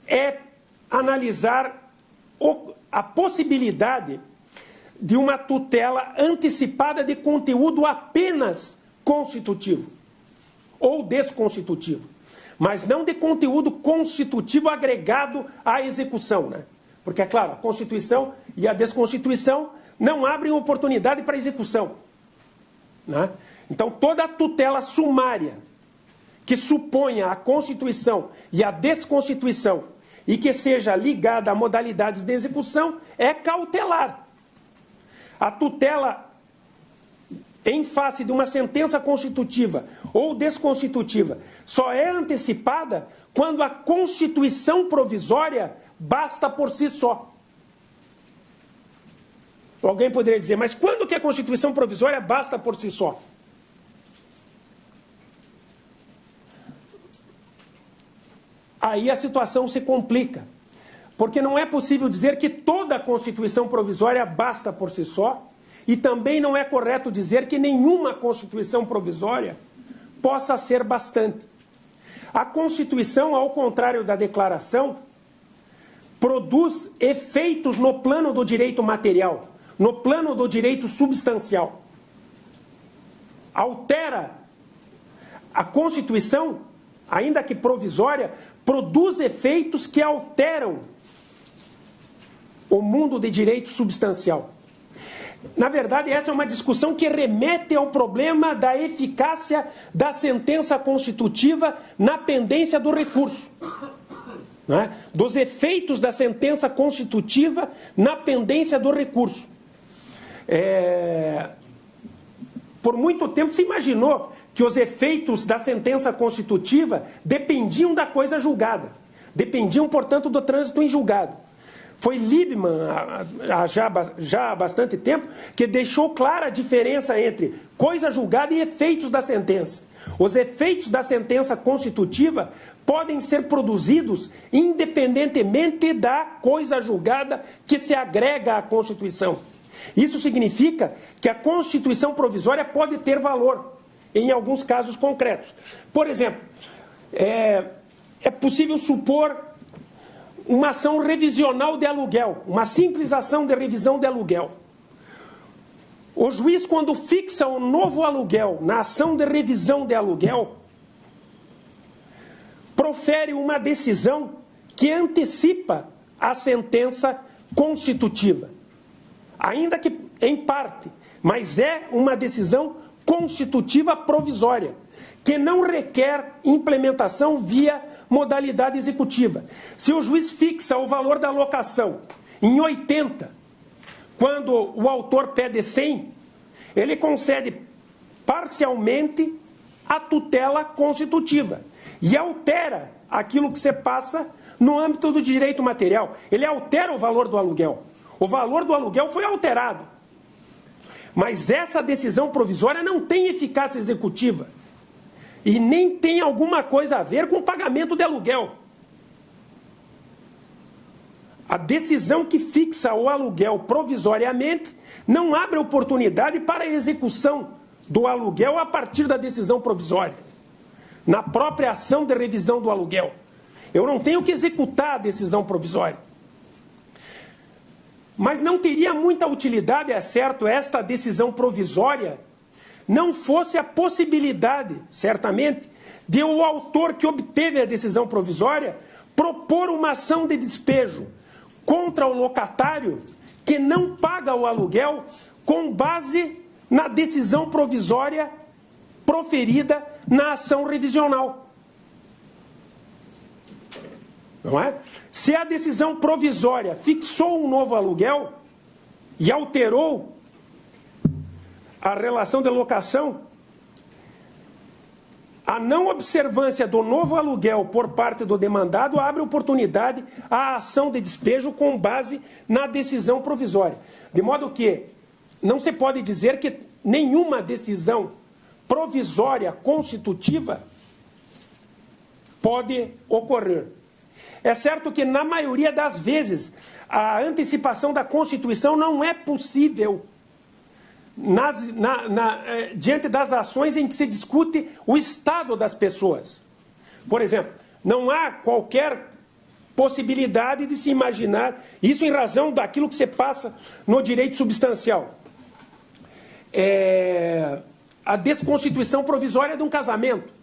é analisar a possibilidade de uma tutela antecipada de conteúdo apenas constitutivo ou desconstitutivo, mas não de conteúdo constitutivo agregado à execução, né? Porque, é claro, a Constituição e a desconstituição não abrem oportunidade para execução, né? Então, toda a tutela sumária que suponha a Constituição e a desconstituição e que seja ligada a modalidades de execução é cautelar. A tutela em face de uma sentença constitutiva ou desconstitutiva só é antecipada quando a Constituição provisória basta por si só. Alguém poderia dizer, mas quando que a Constituição provisória basta por si só? Aí a situação se complica, porque não é possível dizer que toda a Constituição provisória basta por si só, e também não é correto dizer que nenhuma Constituição provisória possa ser bastante. A Constituição, ao contrário da declaração, produz efeitos no plano do direito material, no plano do direito substancial. Altera a Constituição, ainda que provisória, produz efeitos que alteram o mundo de direito substancial. Na verdade, essa é uma discussão que remete ao problema da eficácia da sentença constitutiva na pendência do recurso. Né? Dos efeitos da sentença constitutiva na pendência do recurso. Por muito tempo se imaginou que os efeitos da sentença constitutiva dependiam da coisa julgada, dependiam, portanto, do trânsito em julgado. Foi Liebman, já há bastante tempo, que deixou clara a diferença entre coisa julgada e efeitos da sentença. Os efeitos da sentença constitutiva podem ser produzidos independentemente da coisa julgada que se agrega à Constituição. Isso significa que a Constituição provisória pode ter valor em alguns casos concretos. Por exemplo, é possível supor uma ação revisional de aluguel, uma simples ação de revisão de aluguel. O juiz, quando fixa um novo aluguel na ação de revisão de aluguel, profere uma decisão que antecipa a sentença constitutiva, ainda que em parte, mas é uma decisão constitutiva provisória, que não requer implementação via modalidade executiva. Se o juiz fixa o valor da locação em 80, quando o autor pede 100, ele concede parcialmente a tutela constitutiva e altera aquilo que se passa no âmbito do direito material. Ele altera o valor do aluguel. O valor do aluguel foi alterado. Mas essa decisão provisória não tem eficácia executiva e nem tem alguma coisa a ver com o pagamento de aluguel. A decisão que fixa o aluguel provisoriamente não abre oportunidade para a execução do aluguel a partir da decisão provisória, na própria ação de revisão do aluguel. Eu não tenho que executar a decisão provisória. Mas não teria muita utilidade, é certo, esta decisão provisória, não fosse a possibilidade, certamente, de o autor que obteve a decisão provisória propor uma ação de despejo contra o locatário que não paga o aluguel com base na decisão provisória proferida na ação revisional. Não é? Se a decisão provisória fixou um novo aluguel e alterou a relação de locação, a não observância do novo aluguel por parte do demandado abre oportunidade à ação de despejo com base na decisão provisória. De modo que não se pode dizer que nenhuma decisão provisória constitutiva pode ocorrer. É certo que, na maioria das vezes, a antecipação da Constituição não é possível diante das ações em que se discute o estado das pessoas. Por exemplo, não há qualquer possibilidade de se imaginar, isso em razão daquilo que se passa no direito substancial. A desconstituição provisória de um casamento.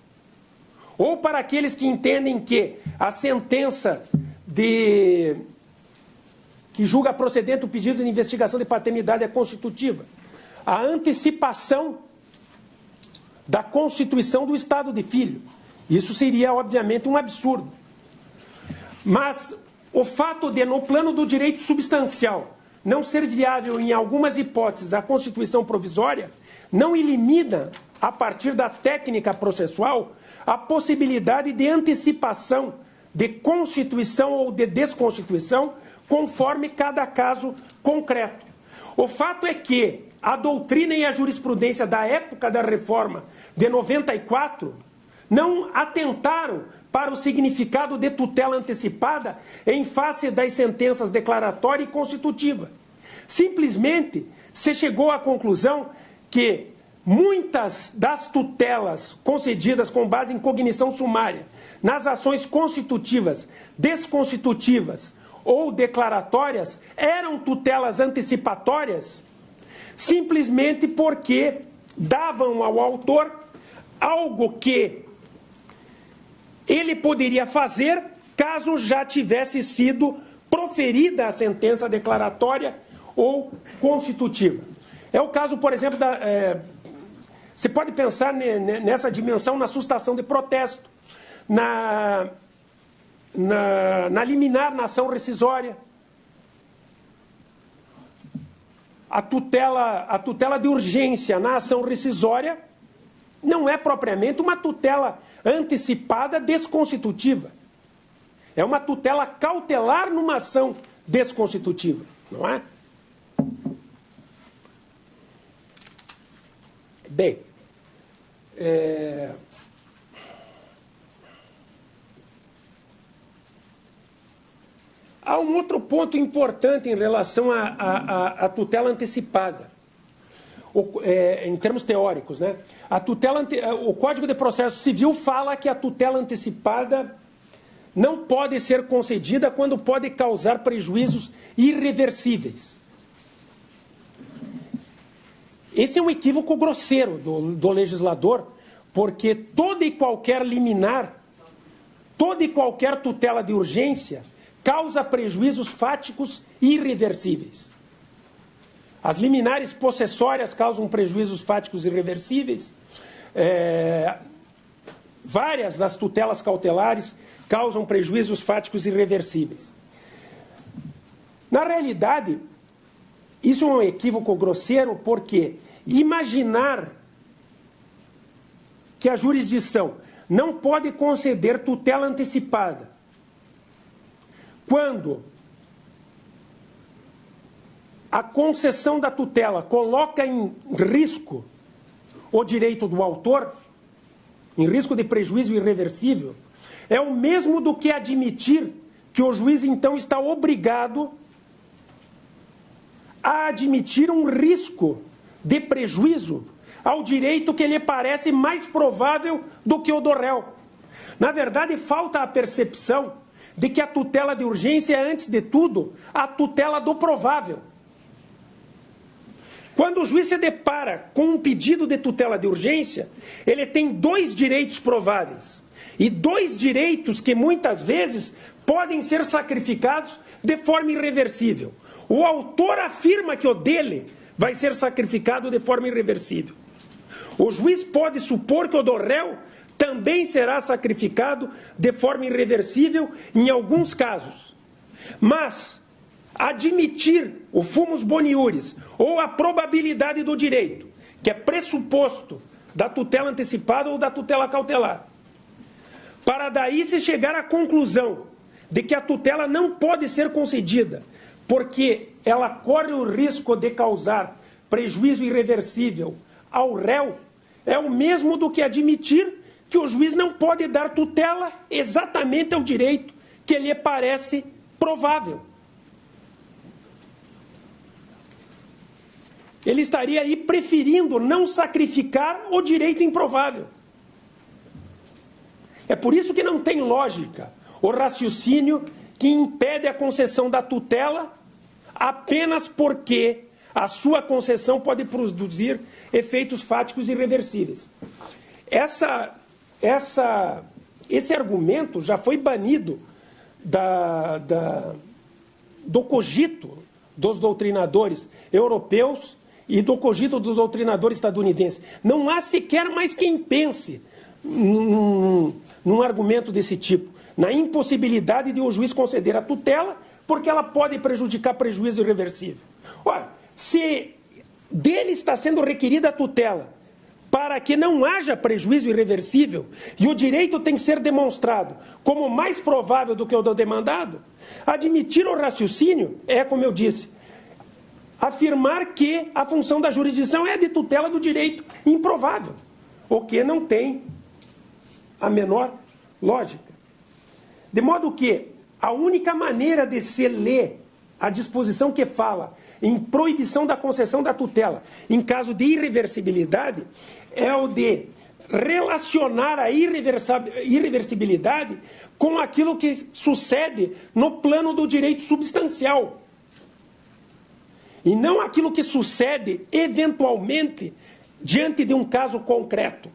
Ou para aqueles que entendem que a sentença que julga procedente o pedido de investigação de paternidade é constitutiva. A antecipação da constituição do estado de filho. Isso seria, obviamente, um absurdo. Mas o fato de, no plano do direito substancial, não ser viável em algumas hipóteses a constituição provisória, não elimina, a partir da técnica processual, a possibilidade de antecipação de constituição ou de desconstituição, conforme cada caso concreto. O fato é que a doutrina e a jurisprudência da época da reforma de 94 não atentaram para o significado de tutela antecipada em face das sentenças declaratória e constitutiva. Simplesmente se chegou à conclusão que muitas das tutelas concedidas com base em cognição sumária nas ações constitutivas, desconstitutivas ou declaratórias eram tutelas antecipatórias simplesmente porque davam ao autor algo que ele poderia fazer caso já tivesse sido proferida a sentença declaratória ou constitutiva. É o caso, por exemplo, você pode pensar nessa dimensão na sustação de protesto, na liminar na ação rescisória. A tutela de urgência na ação rescisória não é propriamente uma tutela antecipada desconstitutiva. É uma tutela cautelar numa ação desconstitutiva, não é? Bem, há um outro ponto importante em relação à tutela antecipada, em termos teóricos, né? O Código de Processo Civil fala que a tutela antecipada não pode ser concedida quando pode causar prejuízos irreversíveis. Esse é um equívoco grosseiro do legislador, porque toda e qualquer liminar, toda e qualquer tutela de urgência causa prejuízos fáticos irreversíveis. As liminares possessórias causam prejuízos fáticos irreversíveis. várias das tutelas cautelares causam prejuízos fáticos irreversíveis. Na realidade, isso é um equívoco grosseiro, porque imaginar que a jurisdição não pode conceder tutela antecipada quando a concessão da tutela coloca em risco o direito do autor, em risco de prejuízo irreversível, é o mesmo do que admitir que o juiz, então, está obrigado a admitir um risco de prejuízo ao direito que lhe parece mais provável do que o do réu. Na verdade, falta a percepção de que a tutela de urgência é, antes de tudo, a tutela do provável. Quando o juiz se depara com um pedido de tutela de urgência, ele tem dois direitos prováveis. E dois direitos que muitas vezes podem ser sacrificados de forma irreversível. O autor afirma que o dele vai ser sacrificado de forma irreversível. O juiz pode supor que o do réu também será sacrificado de forma irreversível em alguns casos. Mas admitir o fumus boniuris, ou a probabilidade do direito, que é pressuposto da tutela antecipada ou da tutela cautelar, para daí se chegar à conclusão de que a tutela não pode ser concedida, porque ela corre o risco de causar prejuízo irreversível ao réu, é o mesmo do que admitir que o juiz não pode dar tutela exatamente ao direito que lhe parece provável. Ele estaria aí preferindo não sacrificar o direito improvável. É por isso que não tem lógica o raciocínio que impede a concessão da tutela apenas porque a sua concessão pode produzir efeitos fáticos irreversíveis. Esse argumento já foi banido do cogito dos doutrinadores europeus e do cogito do doutrinador estadunidense. Não há sequer mais quem pense num argumento desse tipo, na impossibilidade de o juiz conceder a tutela, porque ela pode prejudicar prejuízo irreversível. Ora, se dele está sendo requerida a tutela para que não haja prejuízo irreversível, e o direito tem que ser demonstrado como mais provável do que o do demandado, admitir o raciocínio é, como eu disse, afirmar que a função da jurisdição é a de tutela do direito improvável, o que não tem a menor lógica. De modo que a única maneira de se ler a disposição que fala em proibição da concessão da tutela em caso de irreversibilidade é o de relacionar a irreversibilidade com aquilo que sucede no plano do direito substancial. E não aquilo que sucede, eventualmente, diante de um caso concreto.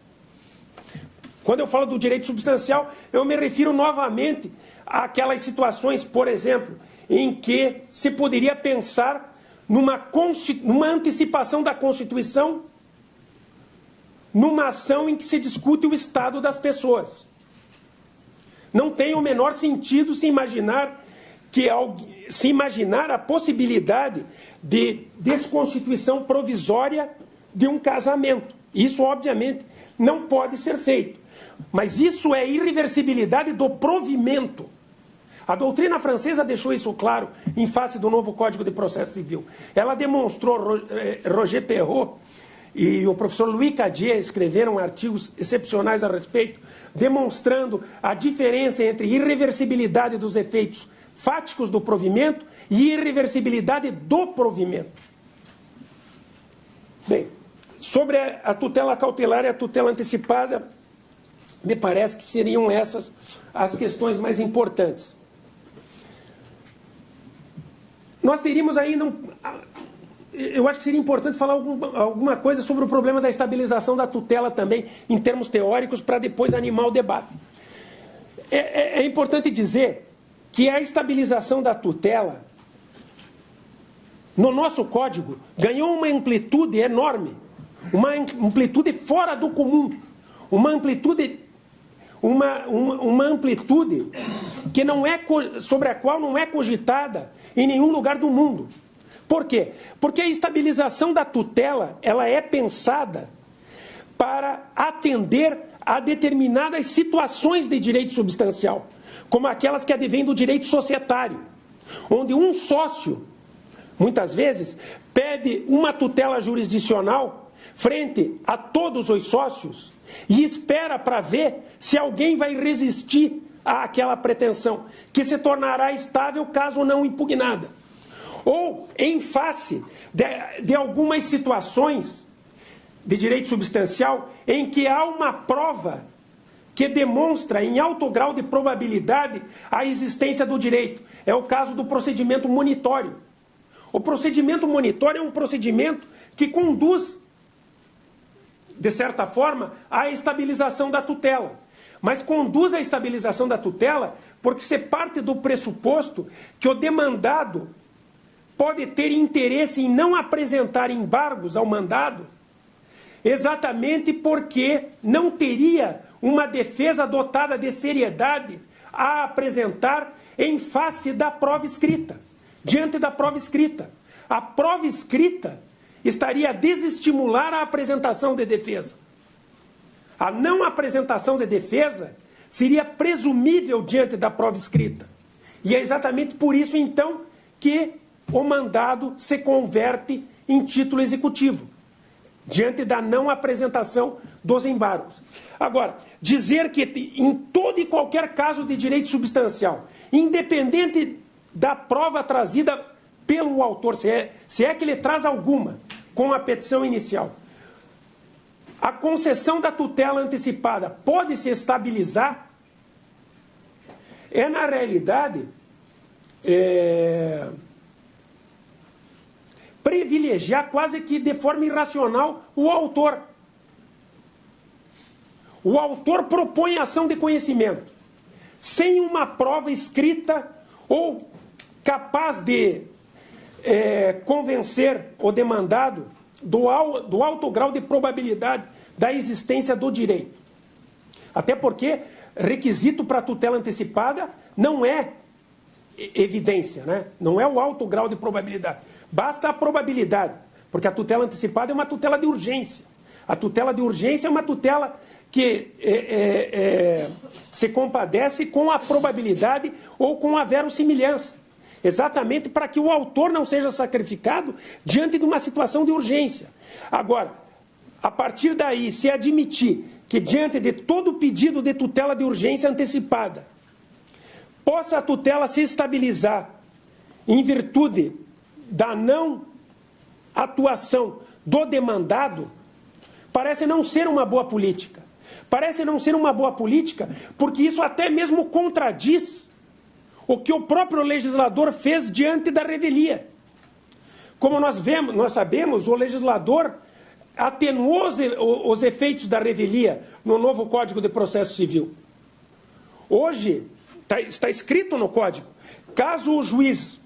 Quando eu falo do direito substancial, eu me refiro novamente àquelas situações, por exemplo, em que se poderia pensar numa antecipação da Constituição, numa ação em que se discute o estado das pessoas. Não tem o menor sentido se imaginar a possibilidade de desconstituição provisória de um casamento. Isso, obviamente, não pode ser feito. Mas isso é irreversibilidade do provimento. A doutrina francesa deixou isso claro em face do novo Código de Processo Civil. Ela demonstrou, Roger Perrot e o professor Louis Cadier escreveram artigos excepcionais a respeito, demonstrando a diferença entre irreversibilidade dos efeitos fáticos do provimento e irreversibilidade do provimento. Bem, sobre a tutela cautelar e a tutela antecipada, me parece que seriam essas as questões mais importantes. Nós teríamos ainda, eu acho que seria importante falar alguma coisa sobre o problema da estabilização da tutela também, em termos teóricos, para depois animar o debate. É importante dizer que a estabilização da tutela, no nosso código, ganhou uma amplitude enorme, uma amplitude fora do comum, uma amplitude uma amplitude que não é, sobre a qual não é cogitada em nenhum lugar do mundo. Por quê? Porque a estabilização da tutela, ela é pensada para atender a determinadas situações de direito substancial, como aquelas que advêm do direito societário, onde um sócio, muitas vezes, pede uma tutela jurisdicional frente a todos os sócios e espera para ver se alguém vai resistir àquela pretensão, que se tornará estável caso não impugnada. Ou em face de algumas situações de direito substancial em que há uma prova que demonstra em alto grau de probabilidade a existência do direito. É o caso do procedimento monitório. O procedimento monitório é um procedimento que conduz, de certa forma, à estabilização da tutela. Mas conduz à estabilização da tutela porque se parte do pressuposto que o demandado pode ter interesse em não apresentar embargos ao mandado, exatamente porque não teria uma defesa dotada de seriedade a apresentar em face da prova escrita, diante da prova escrita. A prova escrita estaria a desestimular a apresentação de defesa. A não apresentação de defesa seria presumível diante da prova escrita. E é exatamente por isso, então, que o mandado se converte em título executivo, diante da não apresentação dos embargos. Agora, dizer que em todo e qualquer caso de direito substancial, independente da prova trazida pelo autor, se é que ele traz alguma com a petição inicial, a concessão da tutela antecipada pode se estabilizar, na realidade, privilegiar quase que de forma irracional o autor. O autor propõe ação de conhecimento, sem uma prova escrita ou capaz de convencer o demandado do alto grau de probabilidade da existência do direito. Até porque requisito para a tutela antecipada não é evidência, né? Não é o alto grau de probabilidade. Basta a probabilidade, porque a tutela antecipada é uma tutela de urgência. A tutela de urgência é uma tutela que se compadece com a probabilidade ou com a verossimilhança, exatamente para que o autor não seja sacrificado diante de uma situação de urgência. Agora, a partir daí, se admitir que diante de todo pedido de tutela de urgência antecipada, possa a tutela se estabilizar em virtude da não atuação do demandado, parece não ser uma boa política. Parece não ser uma boa política porque isso até mesmo contradiz o que o próprio legislador fez diante da revelia. Como nós sabemos, o legislador atenuou os efeitos da revelia no novo Código de Processo Civil. Hoje, está escrito no Código, caso o juiz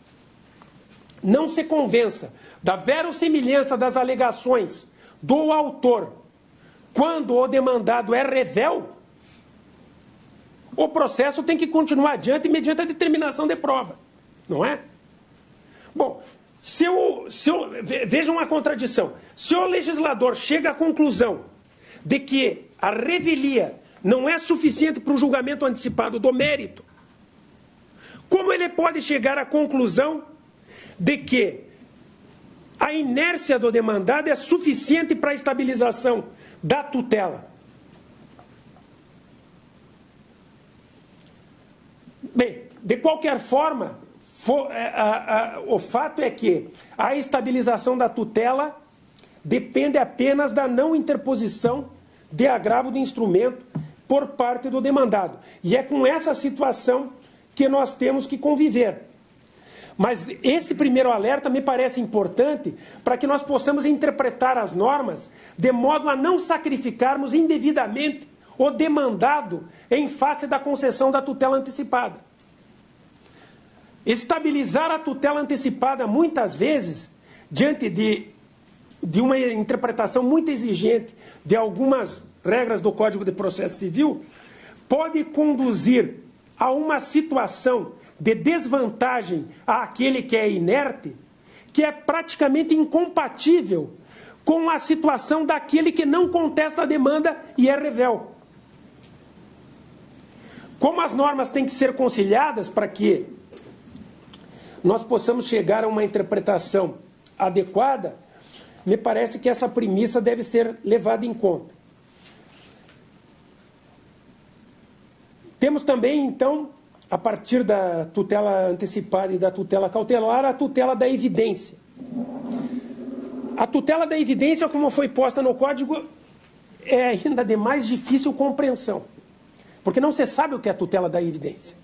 não se convença da verossimilhança das alegações do autor quando o demandado é revel, o processo tem que continuar adiante mediante a determinação de prova, não é? Bom, vejam a contradição. Se o legislador chega à conclusão de que a revelia não é suficiente para o julgamento antecipado do mérito, como ele pode chegar à conclusão de que a inércia do demandado é suficiente para a estabilização da tutela? Bem, de qualquer forma, o fato é que a estabilização da tutela depende apenas da não interposição de agravo de instrumento por parte do demandado. E é com essa situação que nós temos que conviver. Mas esse primeiro alerta me parece importante para que nós possamos interpretar as normas de modo a não sacrificarmos indevidamente o demandado em face da concessão da tutela antecipada. Estabilizar a tutela antecipada, muitas vezes, diante de uma interpretação muito exigente de algumas regras do Código de Processo Civil, pode conduzir a uma situação de desvantagem àquele que é inerte, que é praticamente incompatível com a situação daquele que não contesta a demanda e é revel. Como as normas têm que ser conciliadas para que nós possamos chegar a uma interpretação adequada, me parece que essa premissa deve ser levada em conta. Temos também, então, a partir da tutela antecipada e da tutela cautelar, a tutela da evidência. A tutela da evidência, como foi posta no Código, é ainda de mais difícil compreensão, porque não se sabe o que é a tutela da evidência.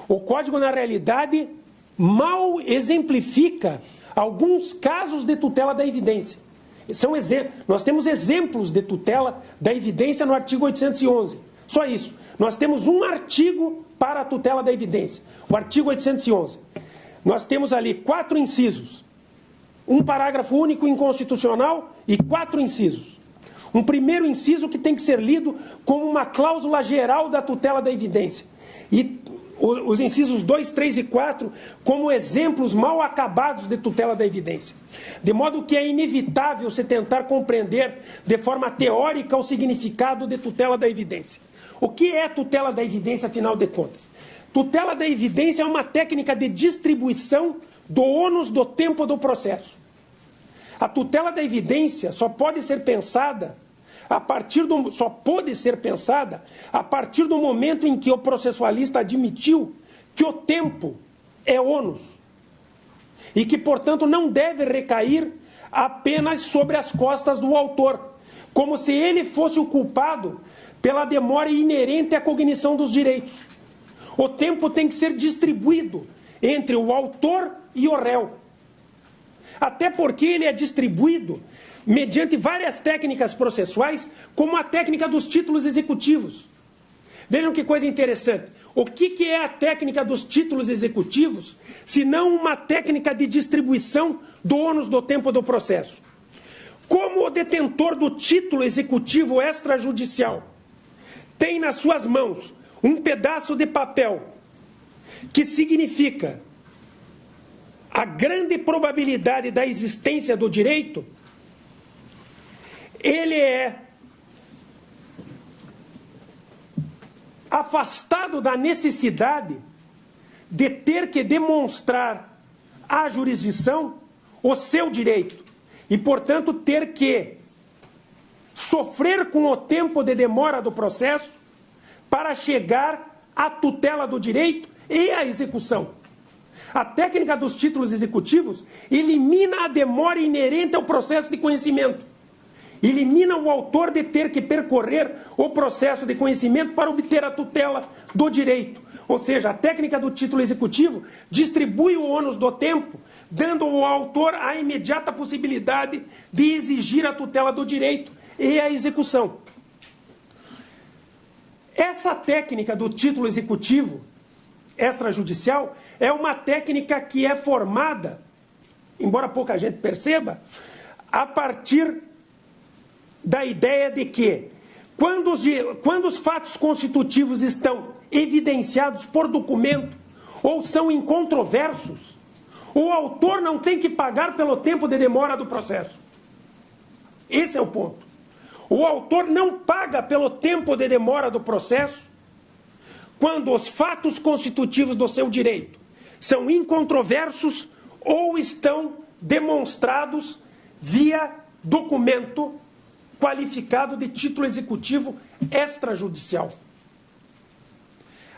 O Código, na realidade, mal exemplifica alguns casos de tutela da evidência. Nós temos exemplos de tutela da evidência no artigo 811. Só isso. Nós temos um artigo para a tutela da evidência, o artigo 811. Nós temos ali 4 incisos, um parágrafo único inconstitucional e 4 incisos. Um primeiro inciso que tem que ser lido como uma cláusula geral da tutela da evidência. E os incisos 2, 3 e 4 como exemplos mal acabados de tutela da evidência. De modo que é inevitável se tentar compreender de forma teórica o significado de tutela da evidência. O que é tutela da evidência, afinal de contas? Tutela da evidência é uma técnica de distribuição do ônus do tempo do processo. A tutela da evidência só pode ser pensada a partir do momento em que o processualista admitiu que o tempo é ônus e que, portanto, não deve recair apenas sobre as costas do autor, como se ele fosse o culpado pela demora inerente à cognição dos direitos. O tempo tem que ser distribuído entre o autor e o réu. Até porque ele é distribuído mediante várias técnicas processuais, como a técnica dos títulos executivos. Vejam que coisa interessante. O que é a técnica dos títulos executivos, se não uma técnica de distribuição do ônus do tempo do processo? Como o detentor do título executivo extrajudicial tem nas suas mãos um pedaço de papel que significa a grande probabilidade da existência do direito, ele é afastado da necessidade de ter que demonstrar à jurisdição o seu direito e, portanto, ter que sofrer com o tempo de demora do processo para chegar à tutela do direito e à execução. A técnica dos títulos executivos elimina a demora inerente ao processo de conhecimento. Elimina o autor de ter que percorrer o processo de conhecimento para obter a tutela do direito. Ou seja, a técnica do título executivo distribui o ônus do tempo, dando ao autor a imediata possibilidade de exigir a tutela do direito e a execução. Essa técnica do título executivo extrajudicial é uma técnica que é formada, embora pouca gente perceba, a partir da ideia de que, quando os fatos constitutivos estão evidenciados por documento ou são incontroversos, o autor não tem que pagar pelo tempo de demora do processo. Esse é o ponto. O autor não paga pelo tempo de demora do processo quando os fatos constitutivos do seu direito são incontroversos ou estão demonstrados via documento qualificado de título executivo extrajudicial.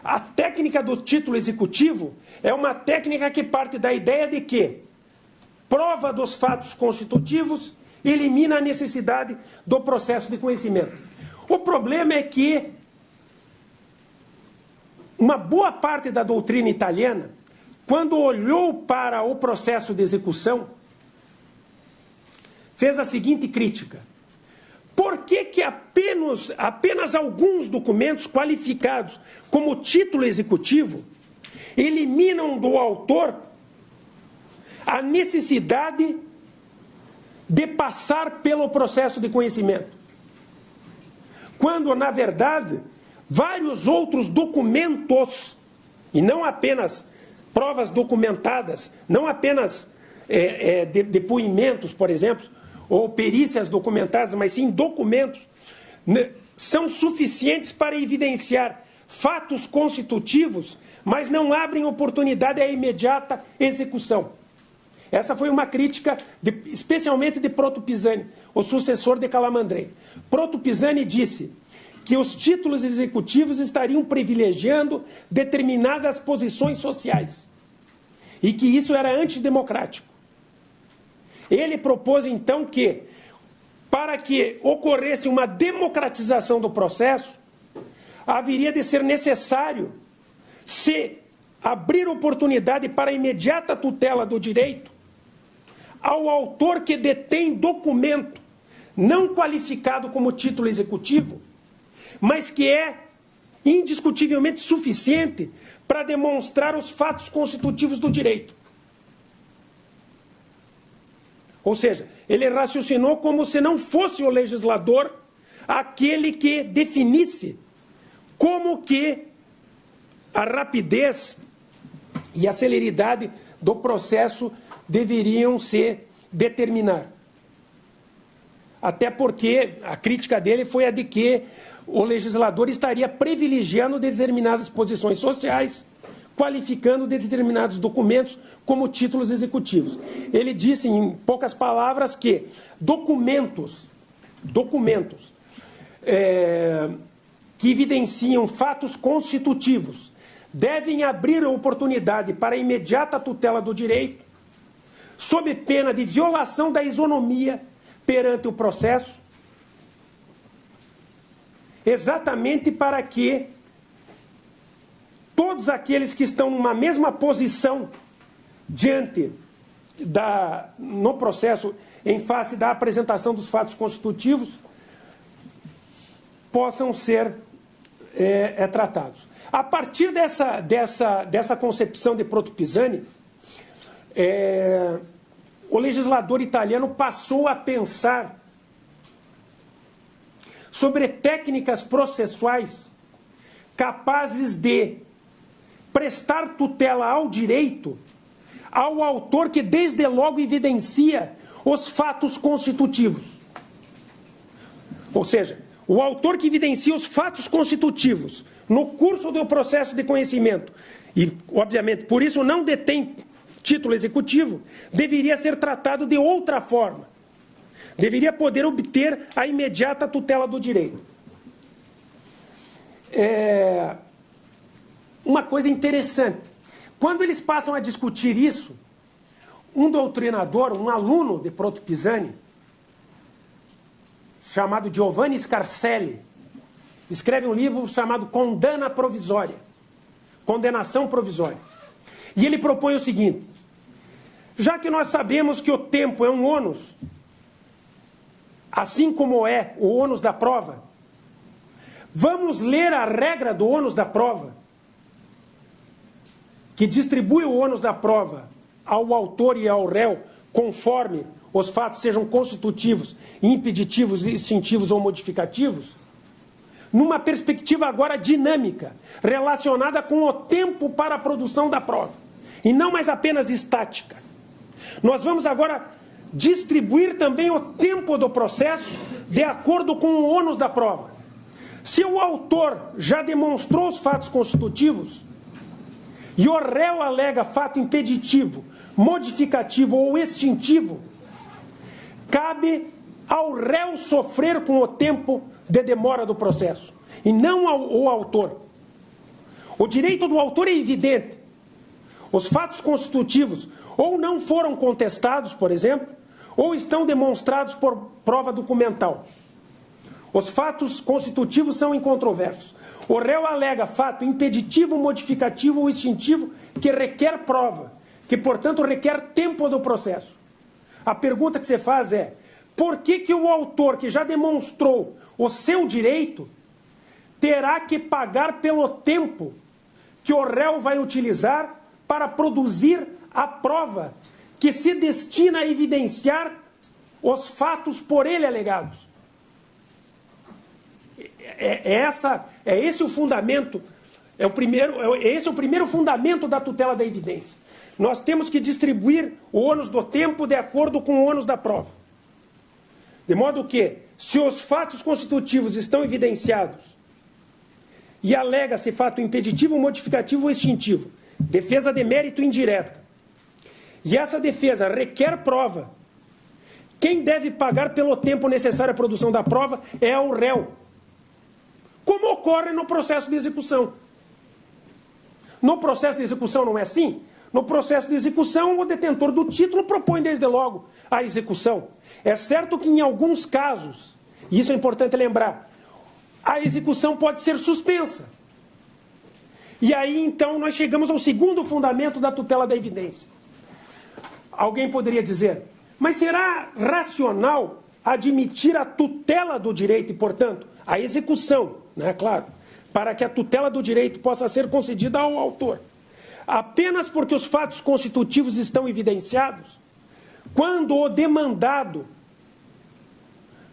A técnica do título executivo é uma técnica que parte da ideia de que prova dos fatos constitutivos elimina a necessidade do processo de conhecimento. O problema é que uma boa parte da doutrina italiana, quando olhou para o processo de execução, fez a seguinte crítica: por que apenas alguns documentos qualificados como título executivo eliminam do autor a necessidade de passar pelo processo de conhecimento, quando, na verdade, vários outros documentos, e não apenas provas documentadas, não apenas depoimentos, por exemplo, ou perícias documentadas, mas sim documentos, são suficientes para evidenciar fatos constitutivos, mas não abrem oportunidade à imediata execução. Essa foi uma crítica, especialmente de Proto Pisani, o sucessor de Calamandrei. Proto Pisani disse que os títulos executivos estariam privilegiando determinadas posições sociais e que isso era antidemocrático. Ele propôs, então, que, para que ocorresse uma democratização do processo, haveria de ser necessário se abrir oportunidade para a imediata tutela do direito ao autor que detém documento não qualificado como título executivo, mas que é indiscutivelmente suficiente para demonstrar os fatos constitutivos do direito. Ou seja, ele raciocinou como se não fosse o legislador aquele que definisse como que a rapidez e a celeridade do processo deveriam se determinar. Até porque a crítica dele foi a de que o legislador estaria privilegiando determinadas posições sociais, qualificando determinados documentos como títulos executivos. Ele disse, em poucas palavras, que documentos que evidenciam fatos constitutivos devem abrir a oportunidade para a imediata tutela do direito, sob pena de violação da isonomia perante o processo, exatamente para que todos aqueles que estão numa mesma posição no processo, em face da apresentação dos fatos constitutivos, possam ser tratados. A partir dessa concepção de Proto Pisani, o legislador italiano passou a pensar sobre técnicas processuais capazes de prestar tutela ao direito ao autor que desde logo evidencia os fatos constitutivos. Ou seja, o autor que evidencia os fatos constitutivos no curso do processo de conhecimento e, obviamente, por isso não detém título executivo, deveria ser tratado de outra forma. Deveria poder obter a imediata tutela do direito. Uma coisa interessante, quando eles passam a discutir isso, um doutrinador, um aluno de Proto Pisani, chamado Giovanni Scarselli, escreve um livro chamado Condenação Provisória. E ele propõe o seguinte: já que nós sabemos que o tempo é um ônus, assim como é o ônus da prova, vamos ler a regra do ônus da prova, que distribui o ônus da prova ao autor e ao réu, conforme os fatos sejam constitutivos, impeditivos, extintivos ou modificativos, numa perspectiva agora dinâmica, relacionada com o tempo para a produção da prova, e não mais apenas estática. Nós vamos agora distribuir também o tempo do processo de acordo com o ônus da prova. Se o autor já demonstrou os fatos constitutivos e o réu alega fato impeditivo, modificativo ou extintivo, cabe ao réu sofrer com o tempo de demora do processo, e não ao autor. O direito do autor é evidente. Os fatos constitutivos ou não foram contestados, por exemplo, ou estão demonstrados por prova documental. Os fatos constitutivos são incontroversos. O réu alega fato impeditivo, modificativo ou extintivo que requer prova, que, portanto, requer tempo do processo. A pergunta que você faz é: por que o autor que já demonstrou o seu direito terá que pagar pelo tempo que o réu vai utilizar para produzir a prova que se destina a evidenciar os fatos por ele alegados? esse o fundamento, esse é o primeiro fundamento da tutela da evidência. Nós temos que distribuir o ônus do tempo de acordo com o ônus da prova. De modo que, se os fatos constitutivos estão evidenciados e alega-se fato impeditivo, modificativo ou extintivo, defesa de mérito indireta, e essa defesa requer prova, quem deve pagar pelo tempo necessário à produção da prova é o réu, como ocorre no processo de execução. No processo de execução não é assim? No processo de execução, o detentor do título propõe desde logo a execução. É certo que em alguns casos, e isso é importante lembrar, a execução pode ser suspensa. E aí, então, nós chegamos ao segundo fundamento da tutela da evidência. Alguém poderia dizer, mas será racional admitir a tutela do direito e, portanto, a execução, né, claro, para que a tutela do direito possa ser concedida ao autor, apenas porque os fatos constitutivos estão evidenciados, quando o demandado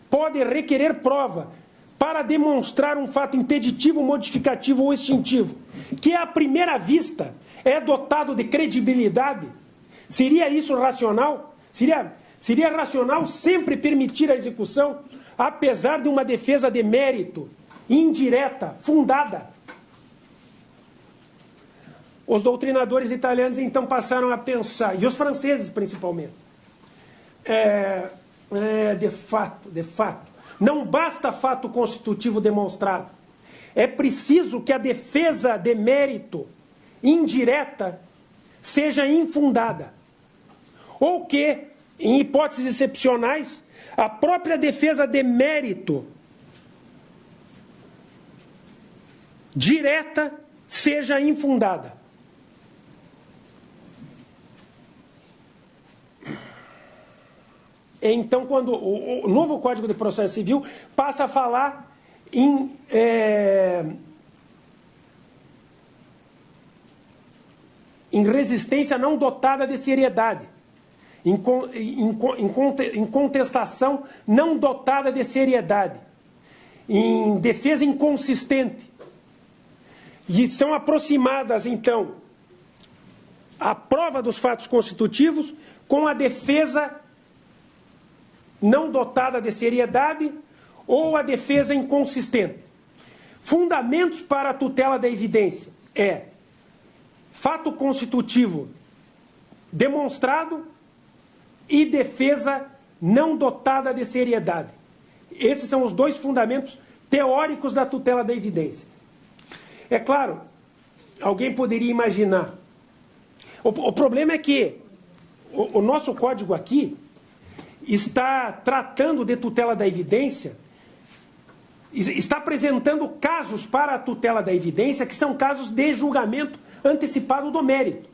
pode requerer prova para demonstrar um fato impeditivo, modificativo ou extintivo, que à primeira vista é dotado de credibilidade? Seria isso racional? Seria racional sempre permitir a execução, apesar de uma defesa de mérito indireta, fundada? Os doutrinadores italianos então passaram a pensar, e os franceses principalmente, de fato, não basta fato constitutivo demonstrado, é preciso que a defesa de mérito indireta seja infundada, ou que, em hipóteses excepcionais, a própria defesa de mérito direta seja infundada. Então, quando o novo Código de Processo Civil passa a falar em resistência não dotada de seriedade, em contestação não dotada de seriedade, em defesa inconsistente. E são aproximadas, então, a prova dos fatos constitutivos com a defesa não dotada de seriedade ou a defesa inconsistente. Fundamentos para a tutela da evidência é fato constitutivo demonstrado e defesa não dotada de seriedade. Esses são os dois fundamentos teóricos da tutela da evidência. É claro, alguém poderia imaginar. O problema é que o nosso código aqui está tratando de tutela da evidência, está apresentando casos para a tutela da evidência que são casos de julgamento antecipado do mérito.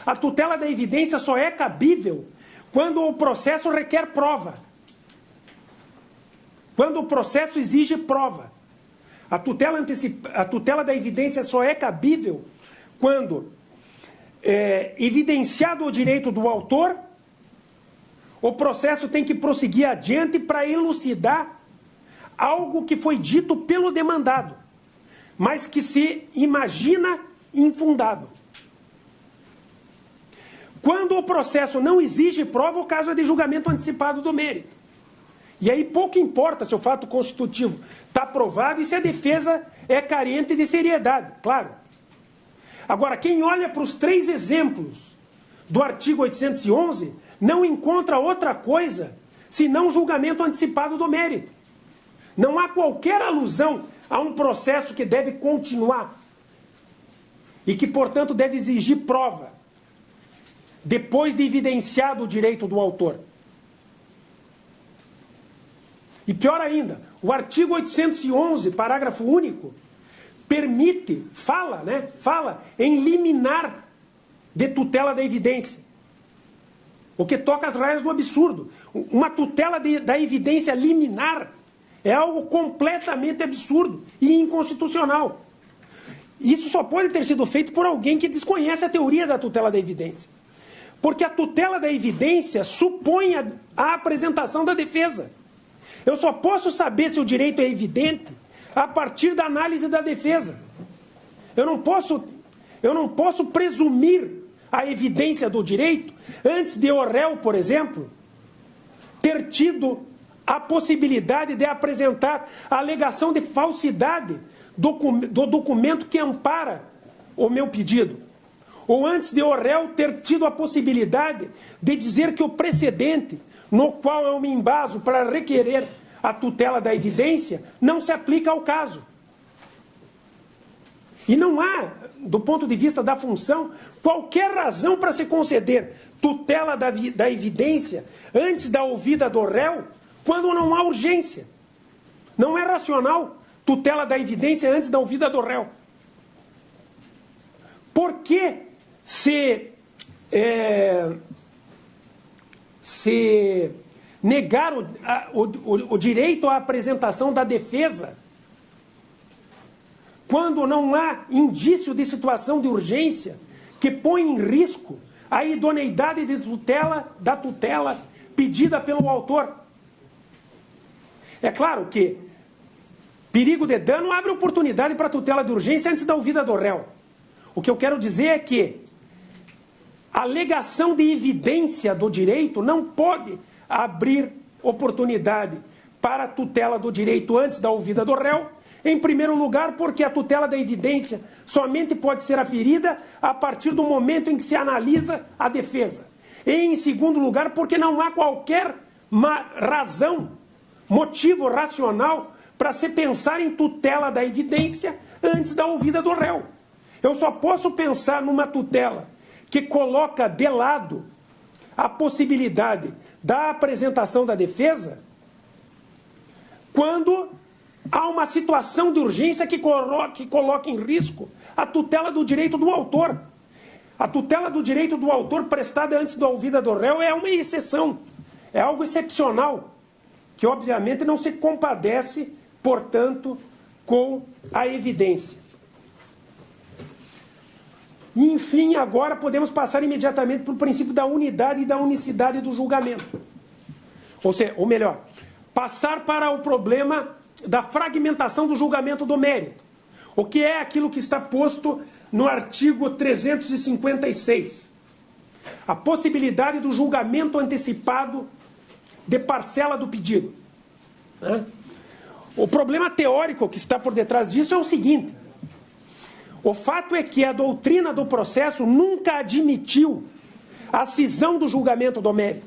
A tutela da evidência só é cabível quando o processo requer prova, quando o processo exige prova. A tutela da evidência só é cabível quando, evidenciado o direito do autor, o processo tem que prosseguir adiante para elucidar algo que foi dito pelo demandado, mas que se imagina infundado. Quando o processo não exige prova, o caso é de julgamento antecipado do mérito. E aí pouco importa se o fato constitutivo está provado e se a defesa é carente de seriedade, claro. Agora, quem olha para os 3 exemplos do artigo 811 não encontra outra coisa senão julgamento antecipado do mérito. Não há qualquer alusão a um processo que deve continuar e que, portanto, deve exigir prova depois de evidenciado o direito do autor. E pior ainda, o artigo 811, parágrafo único, fala em liminar de tutela da evidência, o que toca as raias do absurdo. Uma tutela da evidência liminar é algo completamente absurdo e inconstitucional. Isso só pode ter sido feito por alguém que desconhece a teoria da tutela da evidência. Porque a tutela da evidência supõe a apresentação da defesa. Eu só posso saber se o direito é evidente a partir da análise da defesa. Eu não posso presumir a evidência do direito antes de o réu, por exemplo, ter tido a possibilidade de apresentar a alegação de falsidade do documento que ampara o meu pedido. Ou antes de o réu ter tido a possibilidade de dizer que o precedente no qual eu me embaso para requerer a tutela da evidência não se aplica ao caso. E não há, do ponto de vista da função, qualquer razão para se conceder tutela da evidência antes da ouvida do réu, quando não há urgência. Não é racional tutela da evidência antes da ouvida do réu. Por que se negar o direito à apresentação da defesa quando não há indício de situação de urgência que põe em risco a idoneidade da tutela pedida pelo autor? É claro que perigo de dano abre oportunidade para tutela de urgência antes da ouvida do réu. O que eu quero dizer é que a alegação de evidência do direito não pode abrir oportunidade para a tutela do direito antes da ouvida do réu, em primeiro lugar, porque a tutela da evidência somente pode ser aferida a partir do momento em que se analisa a defesa. E, em segundo lugar, porque não há qualquer razão, motivo racional para se pensar em tutela da evidência antes da ouvida do réu. Eu só posso pensar numa tutela que coloca de lado a possibilidade da apresentação da defesa quando há uma situação de urgência que coloca em risco a tutela do direito do autor. A tutela do direito do autor prestada antes da ouvida do réu é uma exceção, é algo excepcional, que obviamente não se compadece, portanto, com a evidência. E, enfim, agora podemos passar imediatamente para o princípio da unidade e da unicidade do julgamento. Ou melhor, passar para o problema da fragmentação do julgamento do mérito. O que é aquilo que está posto no artigo 356. A possibilidade do julgamento antecipado de parcela do pedido. O problema teórico que está por detrás disso é o seguinte: o fato é que a doutrina do processo nunca admitiu a cisão do julgamento do mérito.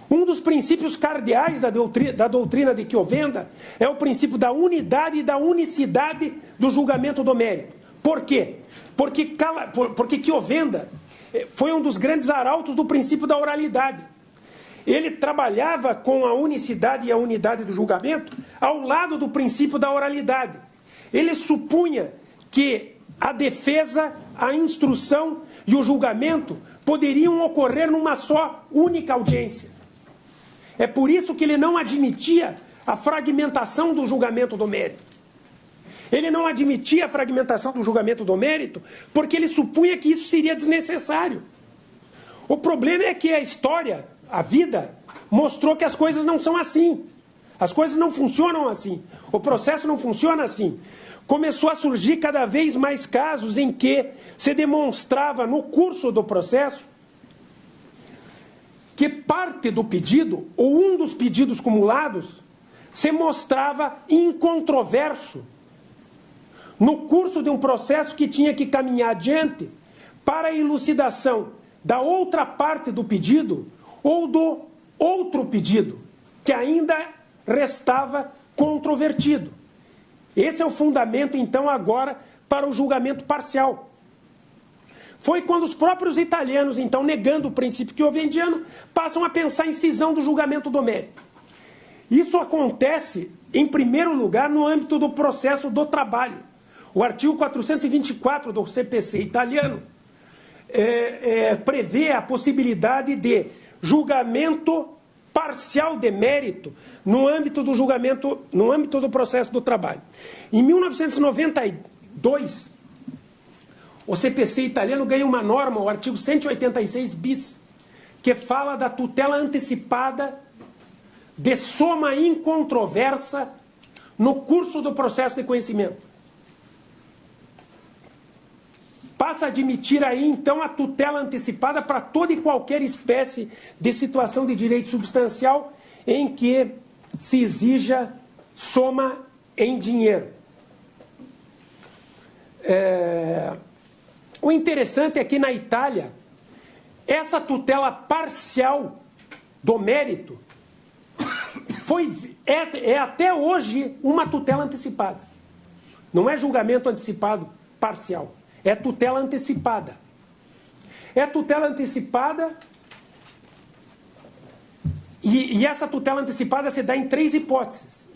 Um dos princípios cardeais da doutrina de Chiovenda é o princípio da unidade e da unicidade do julgamento do mérito. Por quê? Porque Chiovenda foi um dos grandes arautos do princípio da oralidade. Ele trabalhava com a unicidade e a unidade do julgamento ao lado do princípio da oralidade. Ele supunha que a defesa, a instrução e o julgamento poderiam ocorrer numa só única audiência. É por isso que ele não admitia a fragmentação do julgamento do mérito. Ele não admitia a fragmentação do julgamento do mérito porque ele supunha que isso seria desnecessário. O problema é que a história, a vida, mostrou que as coisas não são assim. As coisas não funcionam assim. O processo não funciona assim. Começou a surgir cada vez mais casos em que se demonstrava no curso do processo que parte do pedido, ou um dos pedidos cumulados, se mostrava incontroverso no curso de um processo que tinha que caminhar adiante para a elucidação da outra parte do pedido ou do outro pedido, que ainda restava controvertido. Esse é o fundamento, então, agora, para o julgamento parcial. Foi quando os próprios italianos, então, negando o princípio chiovendiano, passam a pensar em cisão do julgamento do mérito. Isso acontece, em primeiro lugar, no âmbito do processo do trabalho. O artigo 424 do CPC italiano prevê a possibilidade de julgamento parcial de mérito no âmbito do julgamento, no âmbito do processo do trabalho. Em 1992, o CPC italiano ganha uma norma, o artigo 186 bis, que fala da tutela antecipada de soma incontroversa no curso do processo de conhecimento. Passa a admitir aí, então, a tutela antecipada para toda e qualquer espécie de situação de direito substancial em que se exija soma em dinheiro. O interessante é que na Itália, essa tutela parcial do mérito é até hoje uma tutela antecipada. Não é julgamento antecipado parcial, é tutela antecipada. É tutela antecipada e essa tutela antecipada se dá em 3 hipóteses.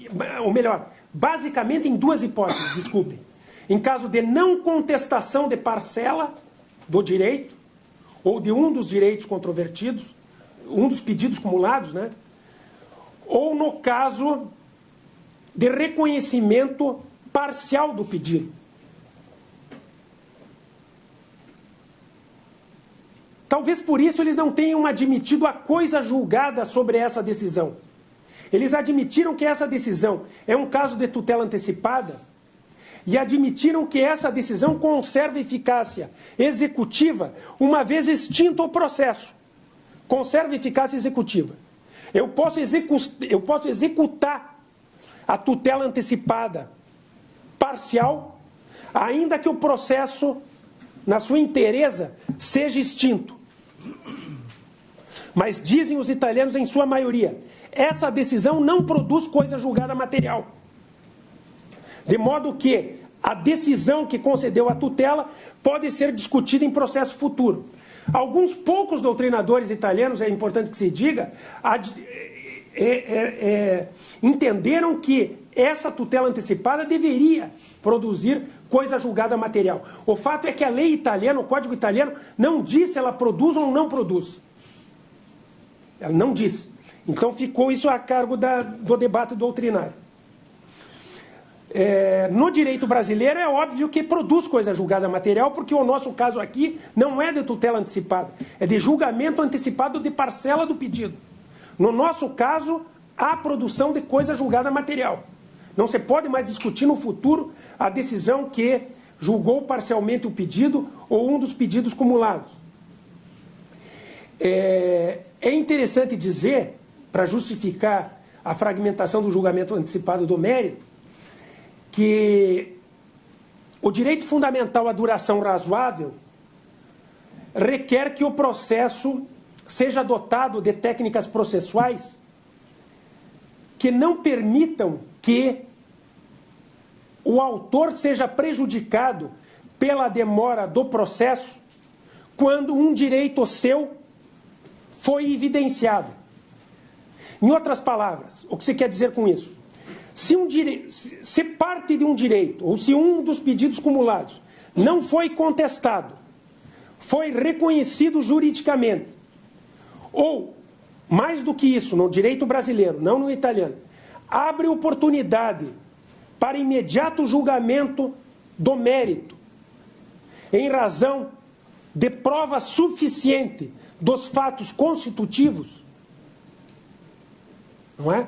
Ou melhor, basicamente em 2 hipóteses, desculpem. Em caso de não contestação de parcela do direito, ou de um dos direitos controvertidos, um dos pedidos cumulados, né? Ou no caso de reconhecimento parcial do pedido. Talvez por isso eles não tenham admitido a coisa julgada sobre essa decisão. Eles admitiram que essa decisão é um caso de tutela antecipada e admitiram que essa decisão conserva eficácia executiva uma vez extinto o processo. Conserva eficácia executiva. Eu posso executar a tutela antecipada parcial, ainda que o processo, na sua inteireza, seja extinto. Mas dizem os italianos em sua maioria, essa decisão não produz coisa julgada material. De modo que a decisão que concedeu a tutela pode ser discutida em processo futuro. Alguns poucos doutrinadores italianos, é importante que se diga, entenderam que essa tutela antecipada deveria produzir coisa julgada material. O fato é que a lei italiana, o Código italiano, não diz se ela produz ou não produz. Ela não diz. Então ficou isso a cargo do debate doutrinário. No direito brasileiro é óbvio que produz coisa julgada material, porque o nosso caso aqui não é de tutela antecipada, é de julgamento antecipado de parcela do pedido. No nosso caso, há produção de coisa julgada material. Não se pode mais discutir no futuro a decisão que julgou parcialmente o pedido ou um dos pedidos cumulados. É interessante dizer, para justificar a fragmentação do julgamento antecipado do mérito, que o direito fundamental à duração razoável requer que o processo seja dotado de técnicas processuais que não permitam que o autor seja prejudicado pela demora do processo quando um direito seu foi evidenciado. Em outras palavras, o que se quer dizer com isso? Se parte de um direito, ou se um dos pedidos cumulados não foi contestado, foi reconhecido juridicamente, ou, mais do que isso, no direito brasileiro, não no italiano, abre oportunidade para imediato julgamento do mérito, em razão de prova suficiente dos fatos constitutivos, não é?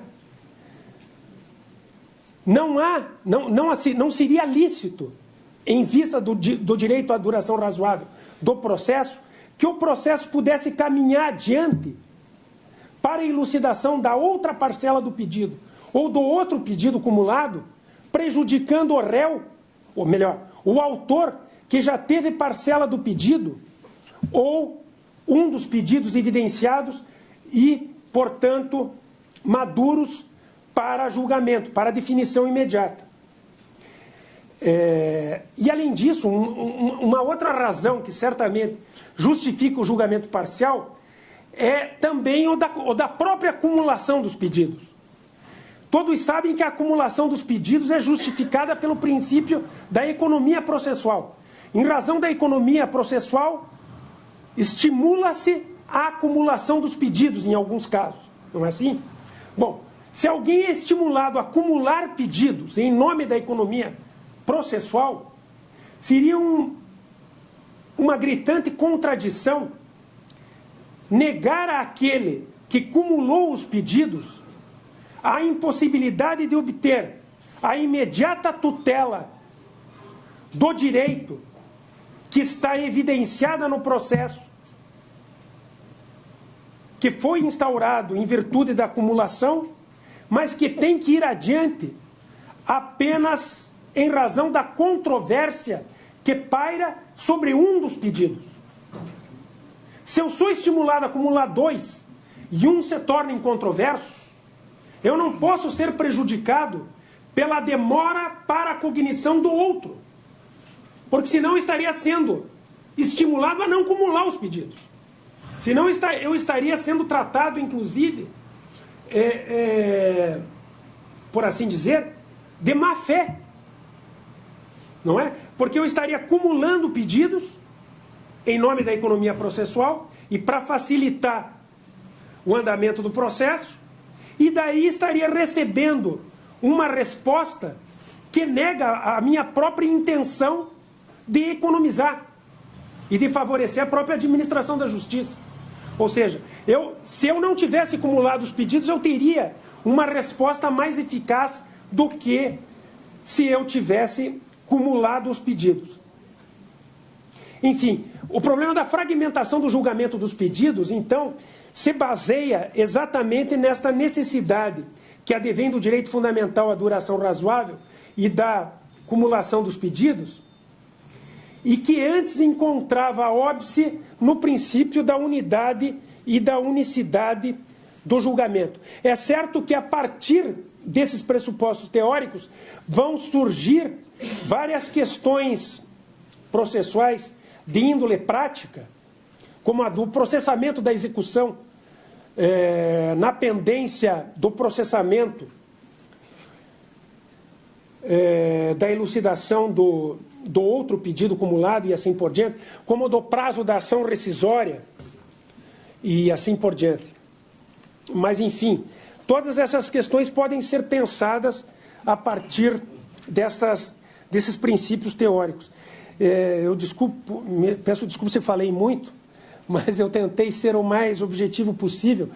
Não seria lícito, em vista do direito à duração razoável do processo, que o processo pudesse caminhar adiante para a elucidação da outra parcela do pedido, ou do outro pedido cumulado, prejudicando o réu, ou melhor, o autor que já teve parcela do pedido, ou um dos pedidos evidenciados e, portanto, maduros para julgamento, para definição imediata. E, além disso, uma outra razão que certamente justifica o julgamento parcial é também o da própria acumulação dos pedidos. Todos sabem que a acumulação dos pedidos é justificada pelo princípio da economia processual. Em razão da economia processual, estimula-se a acumulação dos pedidos em alguns casos. Não é assim? Bom, se alguém é estimulado a acumular pedidos em nome da economia processual, seria uma gritante contradição negar àquele que cumulou os pedidos a impossibilidade de obter a imediata tutela do direito que está evidenciada no processo, que foi instaurado em virtude da acumulação, mas que tem que ir adiante apenas em razão da controvérsia que paira sobre um dos pedidos. Se eu sou estimulado a acumular 2 e um se torna incontroverso, eu não posso ser prejudicado pela demora para a cognição do outro, porque senão eu estaria sendo estimulado a não acumular os pedidos. Senão eu estaria sendo tratado, inclusive, por assim dizer, de má fé. Não é? Porque eu estaria acumulando pedidos em nome da economia processual e para facilitar o andamento do processo, e daí estaria recebendo uma resposta que nega a minha própria intenção de economizar e de favorecer a própria administração da justiça. Ou seja, se eu não tivesse acumulado os pedidos, eu teria uma resposta mais eficaz do que se eu tivesse acumulado os pedidos. Enfim, o problema da fragmentação do julgamento dos pedidos, então, se baseia exatamente nesta necessidade que advém do direito fundamental à duração razoável e da acumulação dos pedidos, e que antes encontrava óbice no princípio da unidade e da unicidade do julgamento. É certo que a partir desses pressupostos teóricos vão surgir várias questões processuais de índole prática, como a do processamento da execução na pendência do processamento da elucidação do outro pedido acumulado e assim por diante, como do prazo da ação rescisória e assim por diante. Mas, enfim, todas essas questões podem ser pensadas a partir desses princípios teóricos. Peço desculpa se falei muito, mas eu tentei ser o mais objetivo possível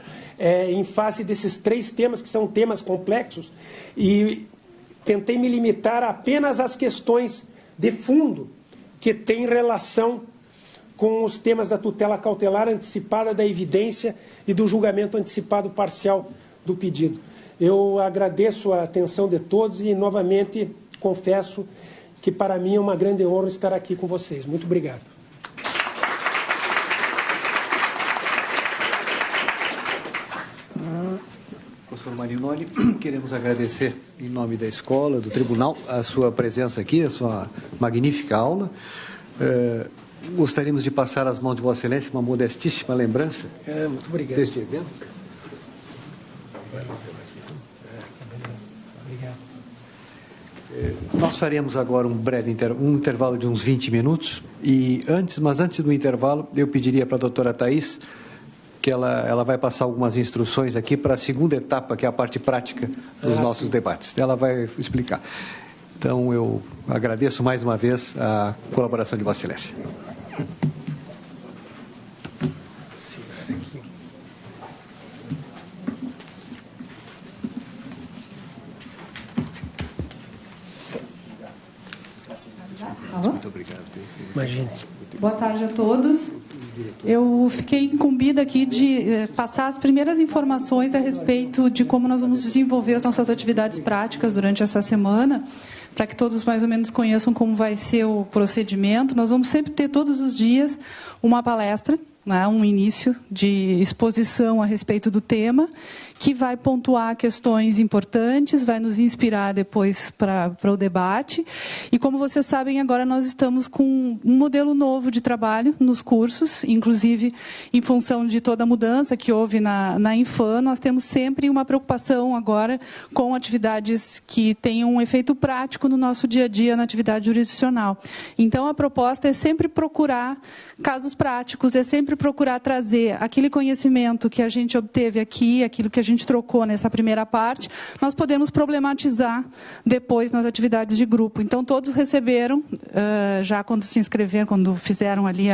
em face desses 3 temas, que são temas complexos, e tentei me limitar apenas às questões de fundo que têm relação com os temas da tutela cautelar antecipada, da evidência e do julgamento antecipado parcial do pedido. Eu agradeço a atenção de todos e, novamente, confesso que para mim é uma grande honra estar aqui com vocês. Muito obrigado. Professor Marinoni, queremos agradecer em nome da escola, do tribunal, a sua presença aqui, a sua magnífica aula. Gostaríamos de passar às mãos de Vossa Excelência uma modestíssima lembrança muito obrigado. Deste evento. Nós faremos agora um breve intervalo de uns 20 minutos, mas antes do intervalo, eu pediria para a doutora Thais que ela vai passar algumas instruções aqui para a segunda etapa, que é a parte prática dos nossos debates. Ela vai explicar. Então, eu agradeço mais uma vez a colaboração de Vossa Excelência. Muito obrigado. Imagine. Boa tarde a todos. Eu fiquei incumbida aqui de passar as primeiras informações a respeito de como nós vamos desenvolver as nossas atividades práticas durante essa semana, para que todos mais ou menos conheçam como vai ser o procedimento. Nós vamos sempre ter todos os dias uma palestra, né, um início de exposição a respeito do tema, que vai pontuar questões importantes, vai nos inspirar depois para o debate. E, como vocês sabem, agora nós estamos com um modelo novo de trabalho nos cursos, inclusive em função de toda a mudança que houve na Infam, nós temos sempre uma preocupação agora com atividades que tenham um efeito prático no nosso dia a dia na atividade jurisdicional. Então, a proposta é sempre procurar casos práticos, é sempre sempre procurar trazer aquele conhecimento que a gente obteve aqui, aquilo que a gente trocou nessa primeira parte, nós podemos problematizar depois nas atividades de grupo. Então, todos receberam, já quando se inscreveram, quando fizeram ali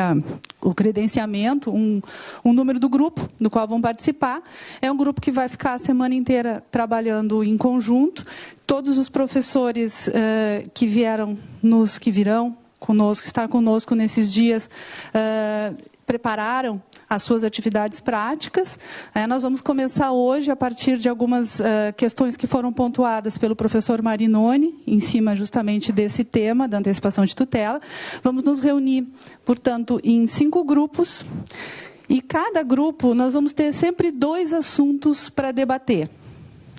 o credenciamento, um número do grupo do qual vão participar. É um grupo que vai ficar a semana inteira trabalhando em conjunto. Todos os professores que virão conosco, estar conosco nesses dias, prepararam as suas atividades práticas. Nós vamos começar hoje a partir de algumas questões que foram pontuadas pelo professor Marinoni, em cima justamente desse tema da antecipação de tutela. Vamos nos reunir, portanto, em 5 grupos, e cada grupo nós vamos ter sempre 2 assuntos para debater.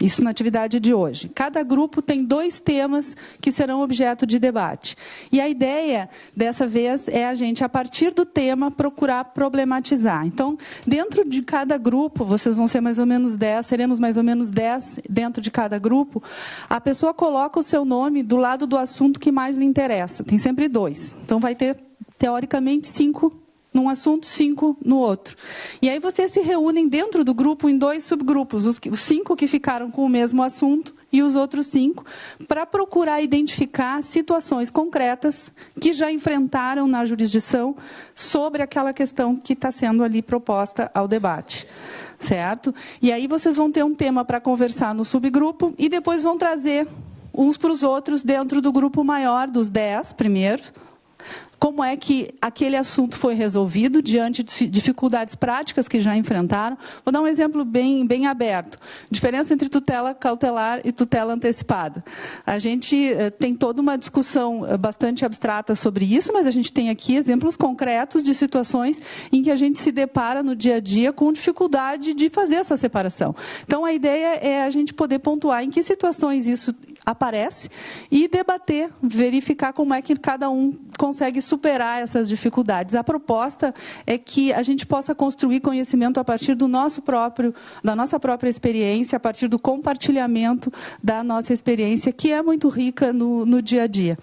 Isso na atividade de hoje. Cada grupo tem 2 temas que serão objeto de debate. E a ideia, dessa vez, é a gente, a partir do tema, procurar problematizar. Então, dentro de cada grupo, vocês vão ser mais ou menos 10, seremos mais ou menos 10 dentro de cada grupo, a pessoa coloca o seu nome do lado do assunto que mais lhe interessa. Tem sempre 2. Então, vai ter, teoricamente, 5 num assunto, 5 no outro. E aí vocês se reúnem dentro do grupo em 2 subgrupos, os 5 que ficaram com o mesmo assunto e os outros 5, para procurar identificar situações concretas que já enfrentaram na jurisdição sobre aquela questão que está sendo ali proposta ao debate. Certo? E aí vocês vão ter um tema para conversar no subgrupo e depois vão trazer uns para os outros dentro do grupo maior, dos 10 primeiro. Como é que aquele assunto foi resolvido diante de dificuldades práticas que já enfrentaram. Vou dar um exemplo bem aberto. Diferença entre tutela cautelar e tutela antecipada. A gente tem toda uma discussão bastante abstrata sobre isso, mas a gente tem aqui exemplos concretos de situações em que a gente se depara no dia a dia com dificuldade de fazer essa separação. Então, a ideia é a gente poder pontuar em que situações isso aparece e debater, verificar como é que cada um consegue superar essas dificuldades. A proposta é que a gente possa construir conhecimento a partir da nossa própria experiência, a partir do compartilhamento da nossa experiência, que é muito rica no dia a dia.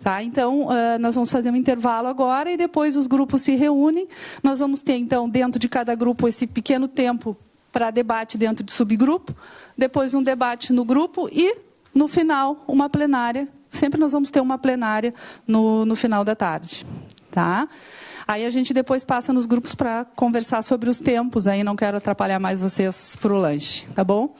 Tá? Então, nós vamos fazer um intervalo agora e depois os grupos se reúnem. Nós vamos ter, então, dentro de cada grupo, esse pequeno tempo para debate dentro de subgrupo, depois um debate no grupo e, no final, uma plenária. Sempre nós vamos ter uma plenária no final da tarde. Tá? Aí a gente depois passa nos grupos para conversar sobre os tempos. Aí não quero atrapalhar mais vocês para o lanche. Tá bom?